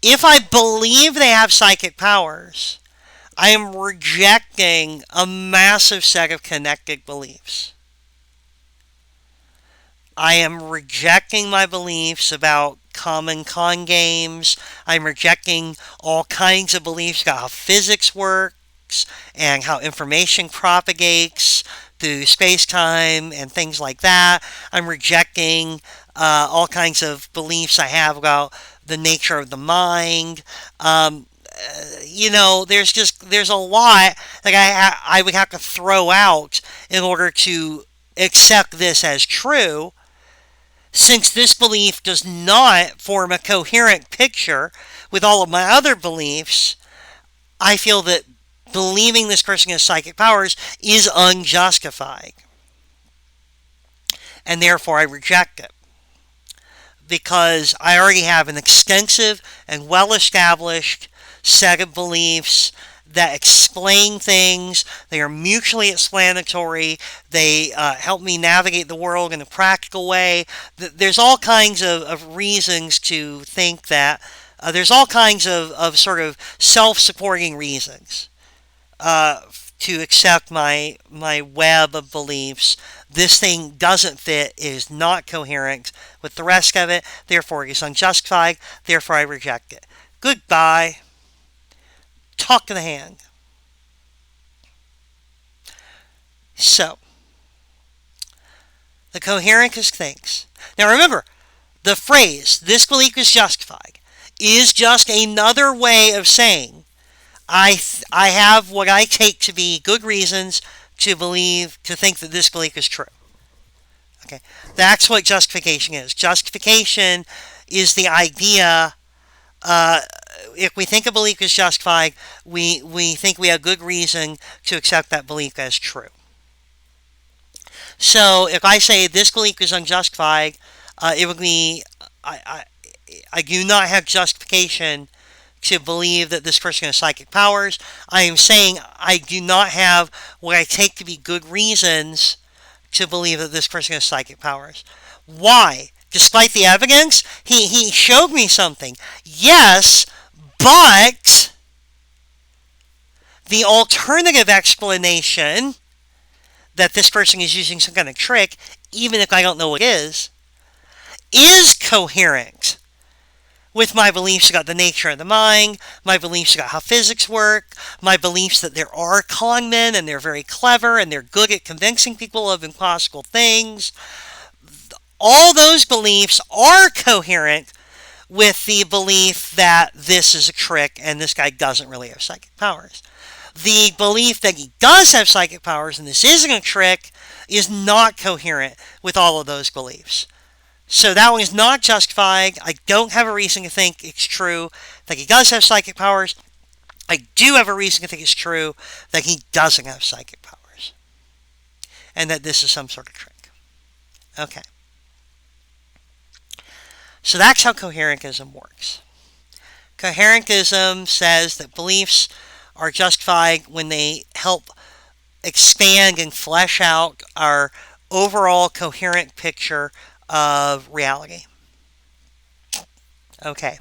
If I believe they have psychic powers, I am rejecting a massive set of connected beliefs. I am rejecting my beliefs about common con games. I'm rejecting all kinds of beliefs about how physics works and how information propagates through space time and things like that. I'm rejecting all kinds of beliefs I have about the nature of the mind. There's a lot that I would have to throw out in order to accept this as true, since this belief does not form a coherent picture with all of my other beliefs. I feel that believing this person has psychic powers is unjustified, and therefore I reject it, because I already have an extensive and well established set of beliefs that explain things. They are mutually explanatory. They help me navigate the world in a practical way. There's all kinds of reasons to think that. There's all kinds of sort of self supporting reasons uh, to accept my web of beliefs. This thing doesn't fit, is not coherent with the rest of it, therefore it is unjustified, therefore I reject it. Goodbye. Talk to the hand. So, the coherentist thinks. Now remember, the phrase, this belief is justified, is just another way of saying I have what I take to be good reasons to think that this belief is true. Okay, that's what justification is. Justification is the idea. Uh, if we think a belief is justified, we think we have good reason to accept that belief as true. So if I say this belief is unjustified, it would be I, I I do not have justification to believe that this person has psychic powers. I am saying I do not have what I take to be good reasons to believe that this person has psychic powers. Why? Despite the evidence, he showed me something. Yes, but the alternative explanation that this person is using some kind of trick, even if I don't know what it is coherent with my beliefs about the nature of the mind, my beliefs about how physics work, my beliefs that there are con men and they're very clever and they're good at convincing people of impossible things. All those beliefs are coherent with the belief that this is a trick and this guy doesn't really have psychic powers. The belief that he does have psychic powers and this isn't a trick is not coherent with all of those beliefs. So that one is not justified. I don't have a reason to think it's true that he does have psychic powers. I do have a reason to think it's true that he doesn't have psychic powers. And that this is some sort of trick. Okay. So that's how coherentism works. Coherentism says that beliefs are justified when they help expand and flesh out our overall coherent picture of reality. Okay.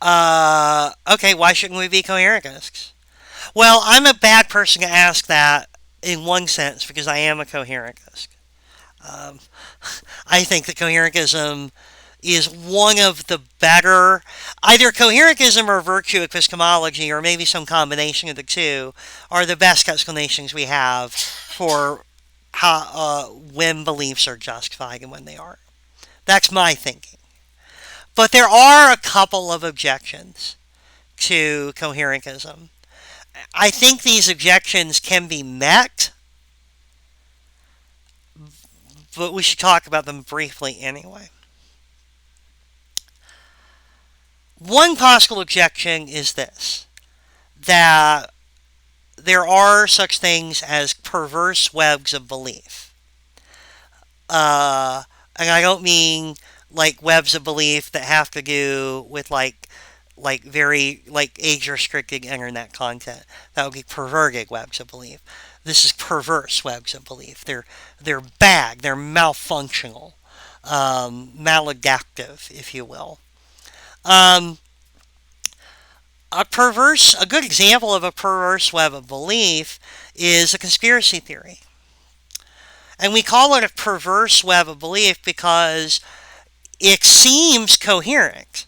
Okay, why shouldn't we be coherentists? Well, I'm a bad person to ask that in one sense because I am a coherentist. Um, I think that coherentism is one of the better, either coherentism or virtue epistemology, or maybe some combination of the two, are the best explanations we have for how, when beliefs are justified and when they aren't. That's my thinking. But there are a couple of objections to coherentism. I think these objections can be met, but we should talk about them briefly anyway. One possible objection is this, that there are such things as perverse webs of belief. Uh, and I don't mean like webs of belief that have to do with very like age restricted internet content. That would be perverted webs of belief. This is perverse webs of belief. They're bad. They're malfunctional, maladaptive, if you will. Um, a good example of a perverse web of belief is a conspiracy theory. And we call it a perverse web of belief because it seems coherent.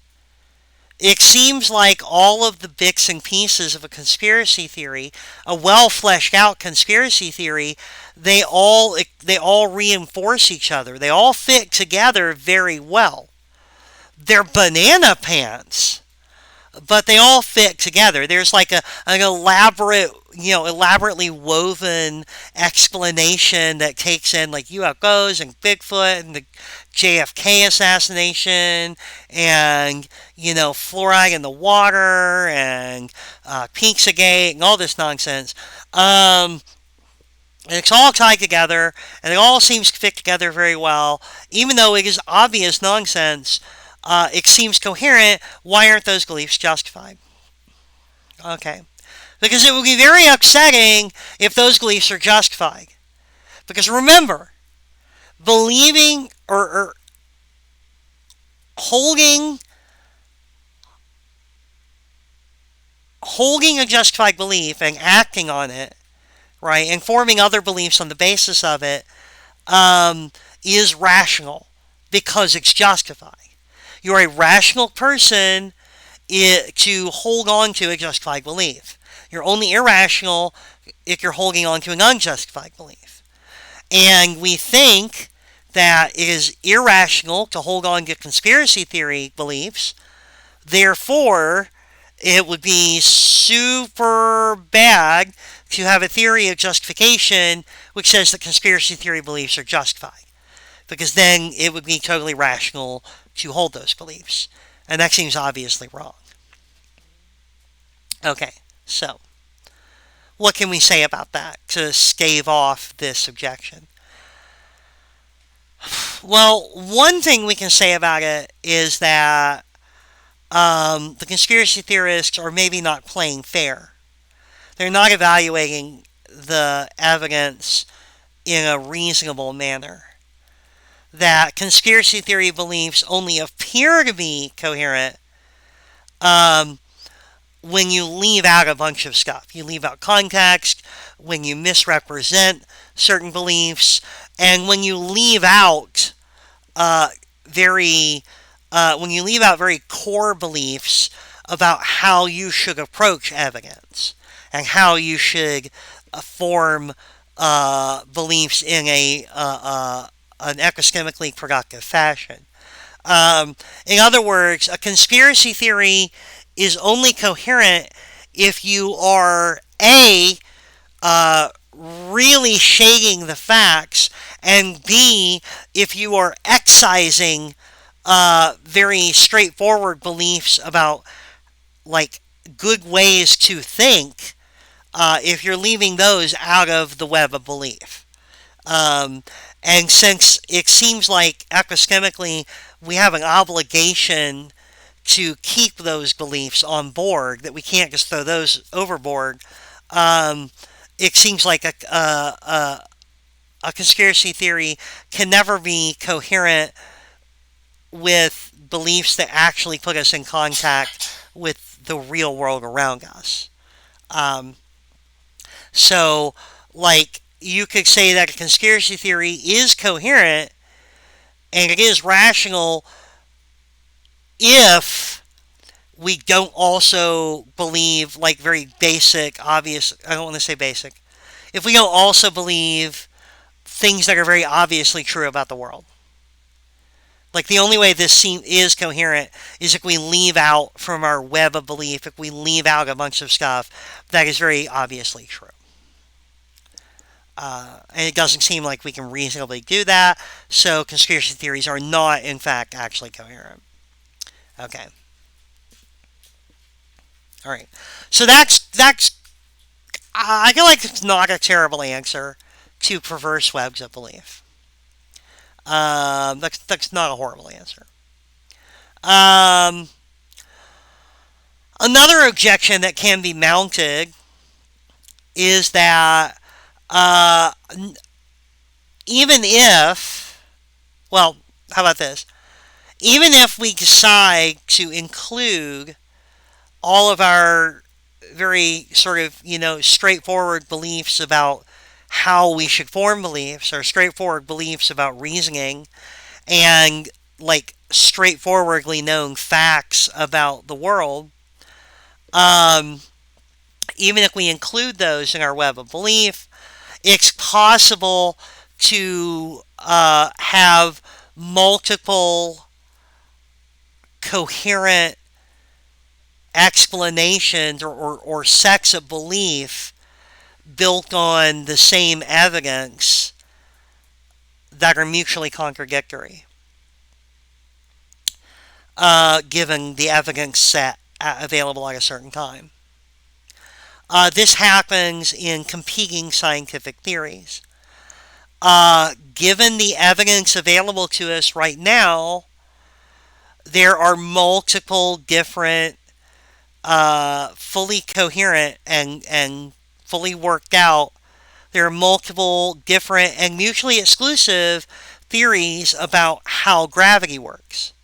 It seems like all of the bits and pieces of a conspiracy theory, a well fleshed out conspiracy theory, they all reinforce each other. They all fit together very well. They're banana pants, but they all fit together. There's like an elaborately woven explanation that takes in like UFOs and Bigfoot and the JFK assassination and fluoride in the water and Pizzagate and all this nonsense. And it's all tied together, and it all seems to fit together very well. Even though it is obvious nonsense, it seems coherent. Why aren't those beliefs justified? Okay. Because it would be very upsetting if those beliefs are justified. Because remember, believing or holding holding a justified belief and acting on it, right, and forming other beliefs on the basis of it, is rational because it's justified. You're a rational person to hold on to a justified belief. You're only irrational if you're holding on to an unjustified belief. And we think that it is irrational to hold on to conspiracy theory beliefs. Therefore, it would be super bad to have a theory of justification which says that conspiracy theory beliefs are justified. Because then it would be totally rational to hold those beliefs. And that seems obviously wrong. Okay, so what can we say about that to stave off this objection? Well, one thing we can say about it is that the conspiracy theorists are maybe not playing fair. They're not evaluating the evidence in a reasonable manner. That conspiracy theory beliefs only appear to be coherent um, when you leave out a bunch of stuff. You leave out context, when you misrepresent certain beliefs, and when you leave out uh, very when you leave out very core beliefs about how you should approach evidence and how you should form beliefs in an epistemically productive fashion. In other words, a conspiracy theory is only coherent if you are really shading the facts, and B, if you are excising very straightforward beliefs about like good ways to think, if you're leaving those out of the web of belief. Um, and since it seems like epistemically we have an obligation to keep those beliefs on board, that we can't just throw those overboard, um, it seems like a conspiracy theory can never be coherent with beliefs that actually put us in contact with the real world around us. Um, so, like, you could say that a conspiracy theory is coherent and it is rational if we don't also believe, like, very basic, obvious, I don't want to say basic, if we don't also believe things that are very obviously true about the world. Like the only way is coherent is if we leave out from our web of belief, if we leave out a bunch of stuff that is very obviously true. And it doesn't seem like we can reasonably do that, so conspiracy theories are not, in fact, actually coherent. Okay. All right. So that's I feel like it's not a terrible answer to perverse webs of belief. That's not a horrible answer. Um, Another objection that can be mounted is that uh, even if, well, how about this? Even if we decide to include all of our very sort of, straightforward beliefs about how we should form beliefs, or straightforward beliefs about reasoning, and like straightforwardly known facts about the world, um, even if we include those in our web of belief, it's possible to have multiple coherent explanations or sets of belief built on the same evidence that are mutually contradictory, given the evidence set available at a certain time. This happens in competing scientific theories. Given the evidence available to us right now, there are multiple different, fully coherent and fully worked out. There are multiple different and mutually exclusive theories about how gravity works.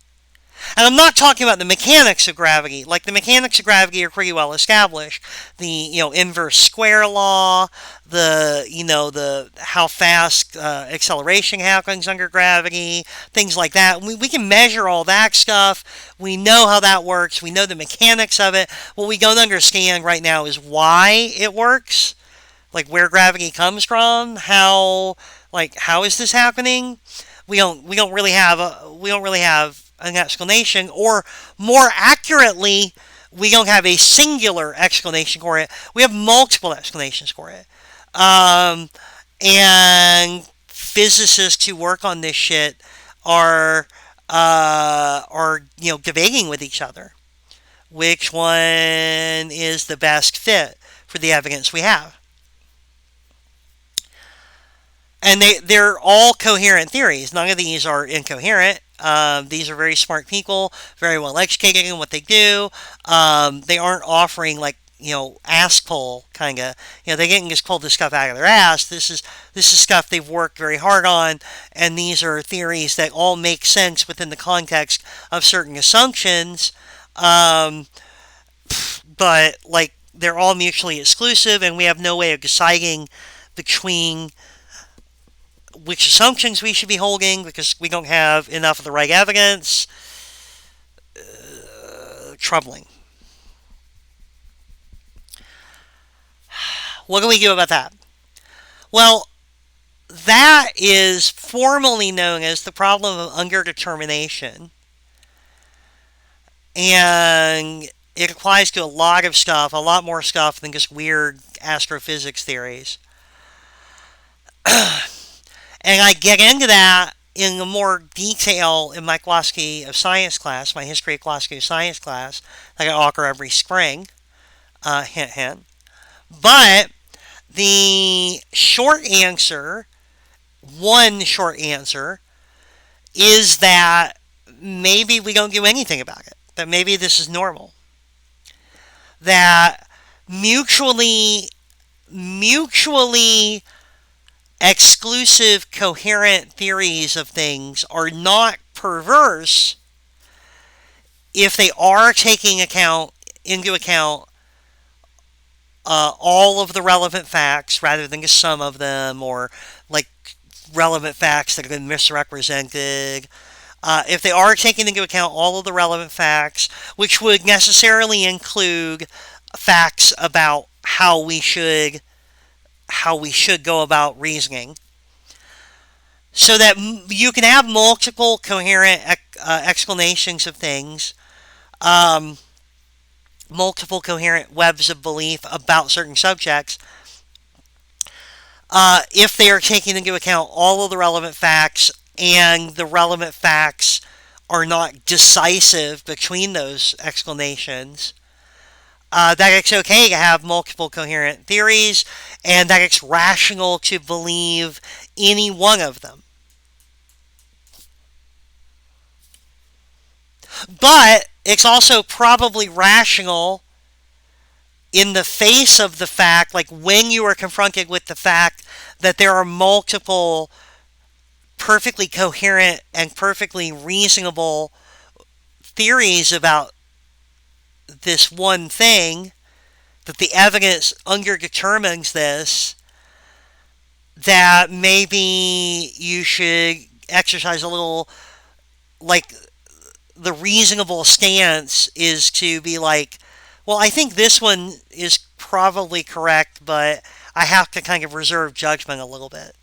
And I'm not talking about the mechanics of gravity. Like, the mechanics of gravity are pretty well established. The, inverse square law, the how fast acceleration happens under gravity, things like that. We can measure all that stuff. We know how that works. We know the mechanics of it. What we don't understand right now is why it works, like where gravity comes from, how is this happening? We don't really have an explanation, or more accurately, we don't have a singular explanation for it. We have multiple explanations for it. Um, and physicists who work on this shit are debating with each other which one is the best fit for the evidence we have. And they're all coherent theories. None of these are incoherent. These are very smart people, very well educated in what they do. They aren't offering, like, ass pull kind of. They didn't just pull this stuff out of their ass. This is stuff they've worked very hard on, and these are theories that all make sense within the context of certain assumptions. Um, but, like, they're all mutually exclusive, and we have no way of deciding between which assumptions we should be holding because we don't have enough of the right evidence. Troubling. What can we do about that? Well, that is formally known as the problem of underdetermination. And it applies to a lot of stuff, a lot more stuff than just weird astrophysics theories. And I get into that in more detail in my philosophy of science class, my history of philosophy of science class, that I offer every spring. Hint, hint. But the short answer, one short answer, is that maybe we don't do anything about it. That maybe this is normal. That mutually exclusive coherent theories of things are not perverse if they are taking into account all of the relevant facts rather than just some of them, or like relevant facts that have been misrepresented. If they are taking into account all of the relevant facts, which would necessarily include facts about how we should go about reasoning, so that you can have multiple coherent explanations of things, um, multiple coherent webs of belief about certain subjects, if they are taking into account all of the relevant facts, and the relevant facts are not decisive between those explanations, that it's okay to have multiple coherent theories, and that it's rational to believe any one of them. But it's also probably rational in the face of the fact, like when you are confronted with the fact that there are multiple perfectly coherent and perfectly reasonable theories about this one thing, that the evidence underdetermines this, that maybe you should exercise a little, like, the reasonable stance is to be like, well, I think this one is probably correct, but I have to kind of reserve judgment a little bit.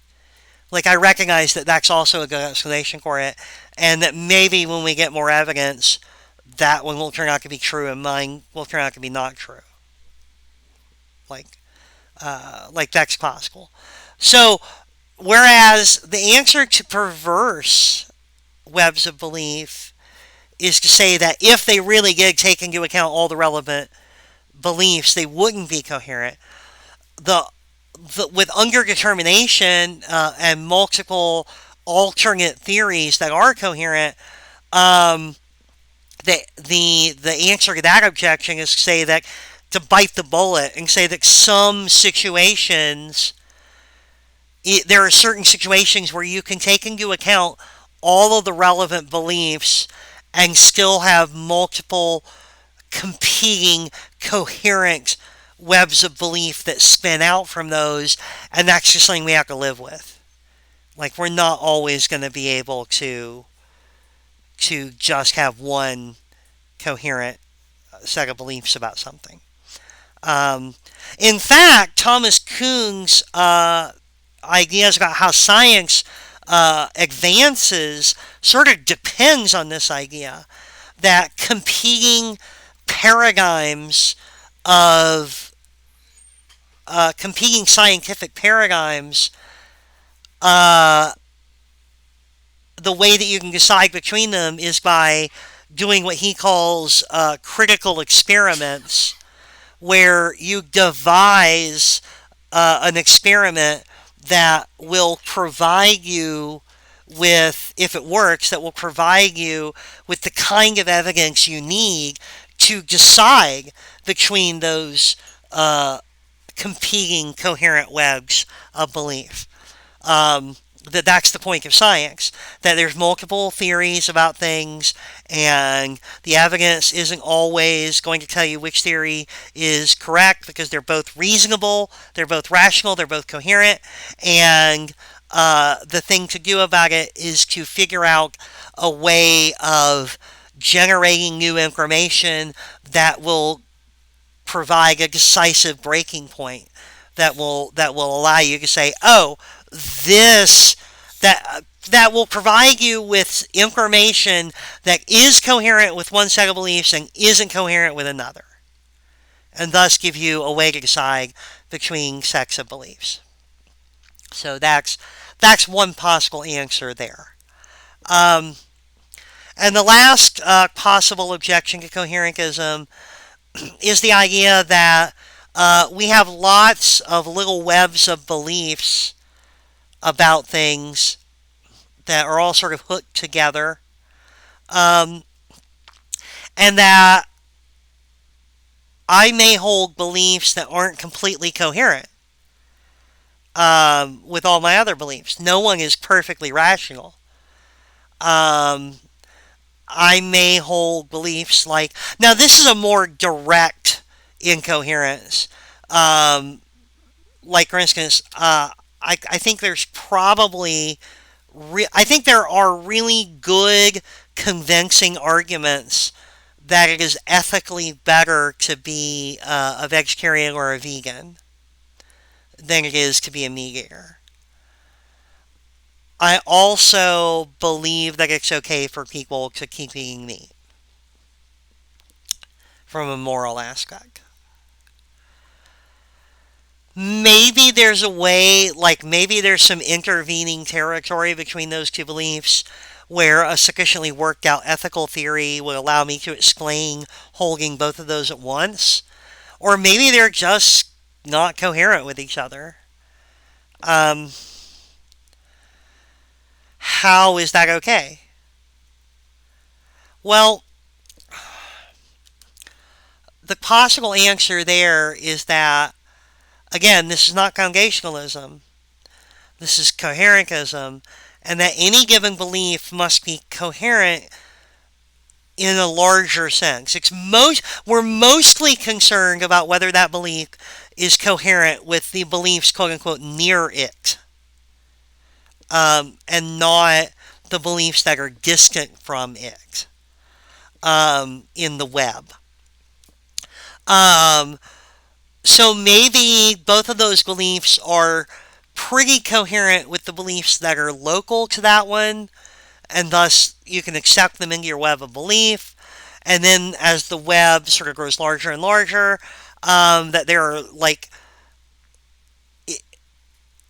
Like, I recognize that that's also a good explanation for it, and that maybe when we get more evidence, that one will turn out to be true and mine will turn out to be not true. Like, like that's possible. So, whereas the answer to perverse webs of belief is to say that if they really did take into account all the relevant beliefs, they wouldn't be coherent. The, with underdetermination and multiple alternate theories that are coherent, um, the answer to that objection is to say that, to bite the bullet and say that some situations, there are certain situations where you can take into account all of the relevant beliefs and still have multiple competing coherent webs of belief that spin out from those, and that's just something we have to live with. Like, we're not always going to be able to just have one coherent set of beliefs about something. Um, in fact, Thomas Kuhn's ideas about how science advances sort of depends on this idea that paradigms of competing scientific paradigms, uh, the way that you can decide between them is by doing what he calls critical experiments, where you devise an experiment that will provide you with, if it works, that will provide you with the kind of evidence you need to decide between those competing coherent webs of belief. That's the point of science, that there's multiple theories about things, and the evidence isn't always going to tell you which theory is correct, because they're both reasonable, they're both rational, they're both coherent, and the thing to do about it is to figure out a way of generating new information that will provide a decisive breaking point, that will allow you to say, oh, this that will provide you with information that is coherent with one set of beliefs and isn't coherent with another, and thus give you a way to decide between sets of beliefs. So that's one possible answer there. Um, and the last possible objection to coherentism is the idea that we have lots of little webs of beliefs about things that are all sort of hooked together, um, and that I may hold beliefs that aren't completely coherent with all my other beliefs. No one is perfectly rational. Um, I may hold beliefs like, now this is a more direct incoherence. Um, like, for instance, I think there's probably, I think there are really good, convincing arguments that it is ethically better to be a vegetarian or a vegan than it is to be a meat eater. I also believe that it's okay for people to keep eating meat from a moral aspect. Maybe there's a way, like maybe there's some intervening territory between those two beliefs where a sufficiently worked out ethical theory would allow me to explain holding both of those at once. Or maybe they're just not coherent with each other. Um, how is that okay? Well, the possible answer there is that, again, this is not congregationalism, this is coherentism, and that any given belief must be coherent in a larger sense. We're mostly concerned about whether that belief is coherent with the beliefs, quote unquote, near it, and not the beliefs that are distant from it in the web. Um, so maybe both of those beliefs are pretty coherent with the beliefs that are local to that one, and thus you can accept them into your web of belief. And then as the web sort of grows larger and larger, that there are like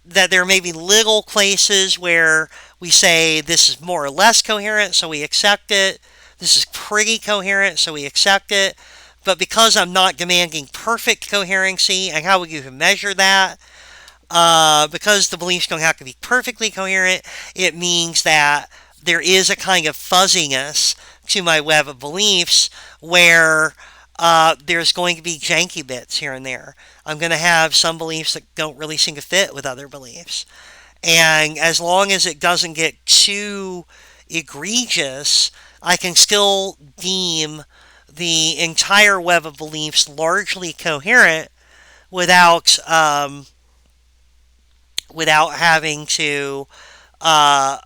that there may be little places where we say this is more or less coherent, so we accept it. This is pretty coherent, so we accept it. But because I'm not demanding perfect coherency, and how would you measure that? Because the beliefs don't have to be perfectly coherent, it means that there is a kind of fuzziness to my web of beliefs where there's going to be janky bits here and there. I'm going to have some beliefs that don't really seem to fit with other beliefs. And as long as it doesn't get too egregious, I can still deem the entire web of beliefs largely coherent without without having to uh,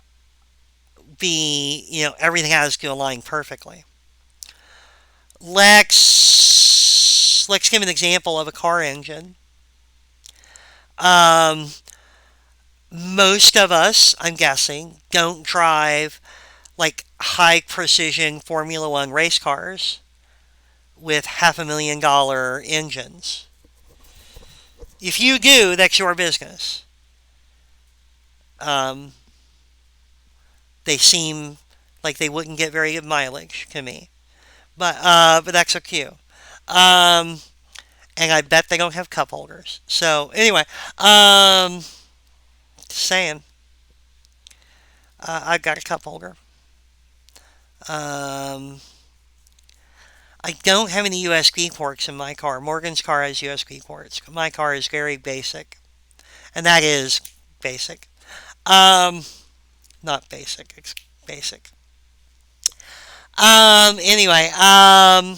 be, everything has to align perfectly. Let's give an example of a car engine. Um, Most of us, I'm guessing, don't drive like high precision Formula One race cars with $500,000 engines. If you do, that's your business. Um, they seem like they wouldn't get very good mileage to me, but that's okay. Um, and I bet they don't have cup holders. So anyway, just saying, I've got a cup holder. Um, I don't have any USB ports in my car. Morgan's car has USB ports. My car is very basic, and that is basic. Um, Not basic. It's basic. Anyway. Hi.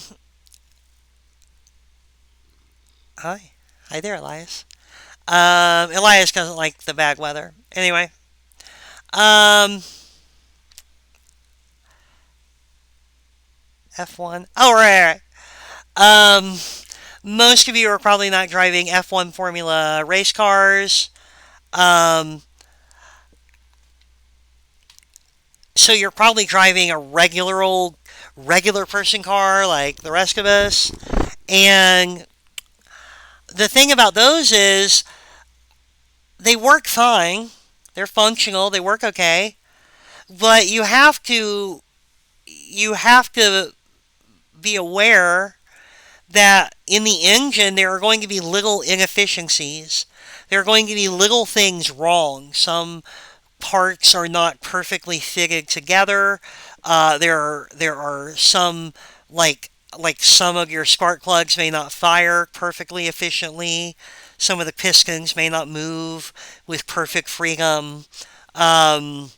Hi there, Elias. Elias doesn't like the bad weather. Anyway. Um, F1. Oh, right, right. Most of you are probably not driving F1 Formula race cars. Um, so you're probably driving a regular person car like the rest of us. And the thing about those is they work fine. They're functional. They work okay. But you have to be aware that in the engine there are going to be little inefficiencies. There are going to be little things wrong. Some parts are not perfectly fitted together. There are some like some of your spark plugs may not fire perfectly efficiently. Some of the pistons may not move with perfect freedom. Um,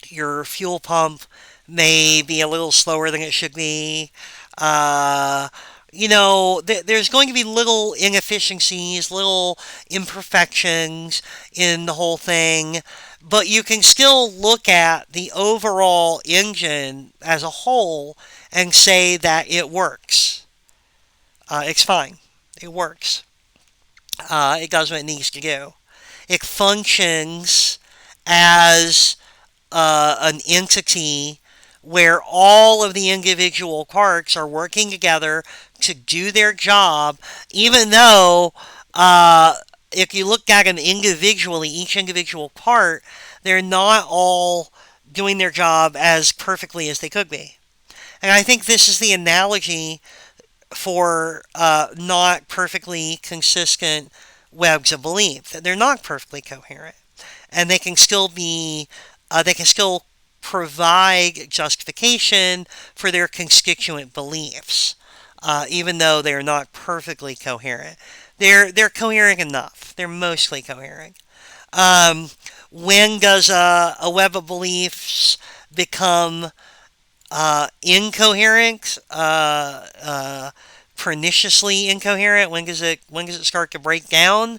your fuel pump may be a little slower than it should be. Uh, there's going to be little inefficiencies, little imperfections in the whole thing, but you can still look at the overall engine as a whole and say that it works. It's fine. It works. It does what it needs to do. It functions as an entity where all of the individual parts are working together to do their job, even though if you look at them individually, each individual part, they're not all doing their job as perfectly as they could be. And I think this is the analogy for not perfectly consistent webs of belief. They're not perfectly coherent, and they can still provide justification for their constituent beliefs, even though they are not perfectly coherent. They're coherent enough. They're mostly coherent. Um, when does a web of beliefs become incoherent, perniciously incoherent? When does it start to break down?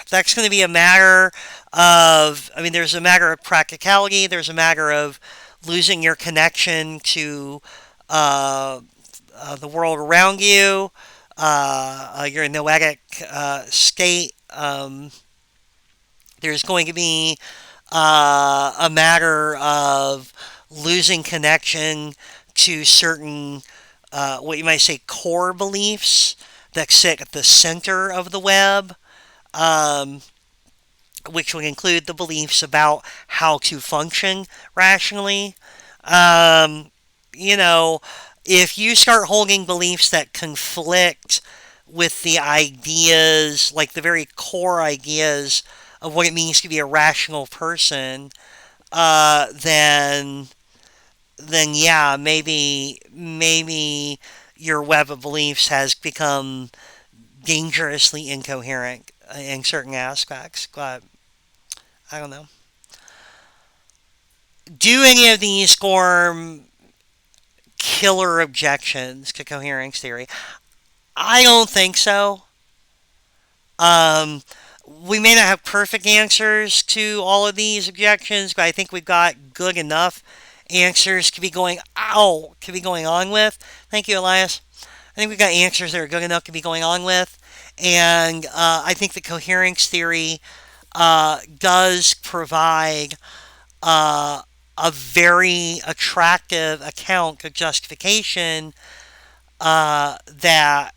That's going to be a matter of, I mean, there's a matter of practicality. There's a matter of losing your connection to uh, the world around you, your noetic state. There's going to be a matter of losing connection to certain, what you might say, core beliefs that sit at the center of the web, um, which would include the beliefs about how to function rationally. Um, you know, if you start holding beliefs that conflict with the ideas, like the very core ideas of what it means to be a rational person, then yeah, maybe your web of beliefs has become dangerously incoherent in certain aspects. But I don't know. Do any of these form killer objections to coherence theory? I don't think so. Um, we may not have perfect answers to all of these objections, but I think we've got good enough answers to be going on with. Thank you, Elias. I think we've got answers that are good enough to be going on with, and I think the coherence theory does provide uh, a very attractive account of justification that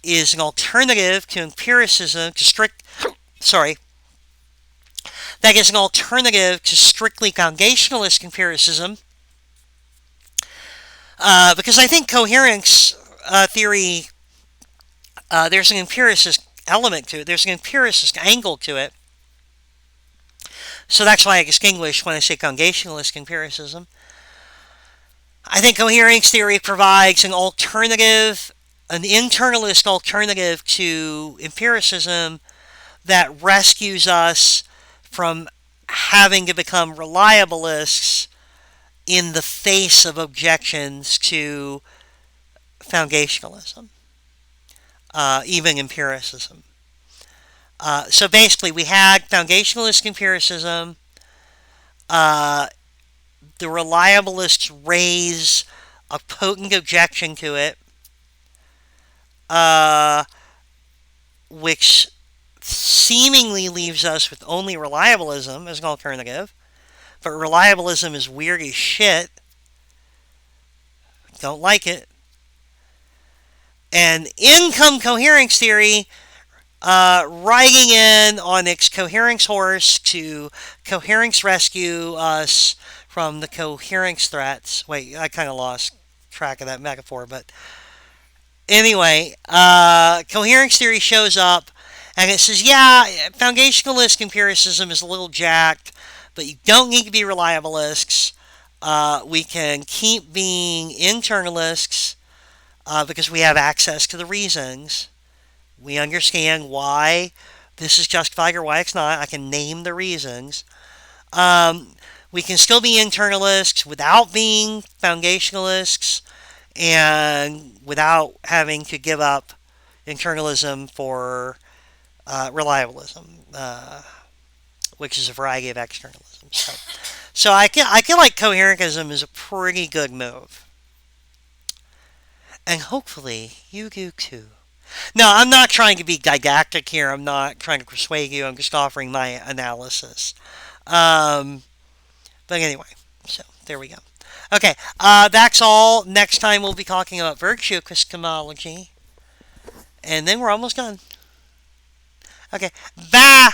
is an alternative to empiricism, to strict, sorry, that is an alternative to strictly foundationalist empiricism, because I think coherence theory, there's an empiricist element to it, there's an empiricist angle to it. So that's why I distinguish when I say foundationalist empiricism. I think coherence theory provides an alternative, an internalist alternative to empiricism that rescues us from having to become reliabilists in the face of objections to foundationalism, even empiricism. So basically, we had foundationalist empiricism. Uh, the reliabilists raise a potent objection to it, uh, which seemingly leaves us with only reliabilism as an alternative. But reliabilism is weird as shit. Don't like it. And income coherence theory, riding in on its coherence horse to coherence rescue us from the coherence threats. Wait, I kind of lost track of that metaphor, but anyway, coherence theory shows up and it says, yeah, foundationalist empiricism is a little jacked, but you don't need to be reliabilists. We can keep being internalists because we have access to the reasons. We understand why this is justified or why it's not. I can name the reasons. Um, we can still be internalists without being foundationalists and without having to give up internalism for reliabilism, which is a variety of externalism. So I feel like coherentism is a pretty good move, and hopefully you do too. No, I'm not trying to be didactic here. I'm not trying to persuade you. I'm just offering my analysis. Um, but anyway, so there we go. Okay, that's all. Next time we'll be talking about virtue epistemology, and then we're almost done. Okay, bye.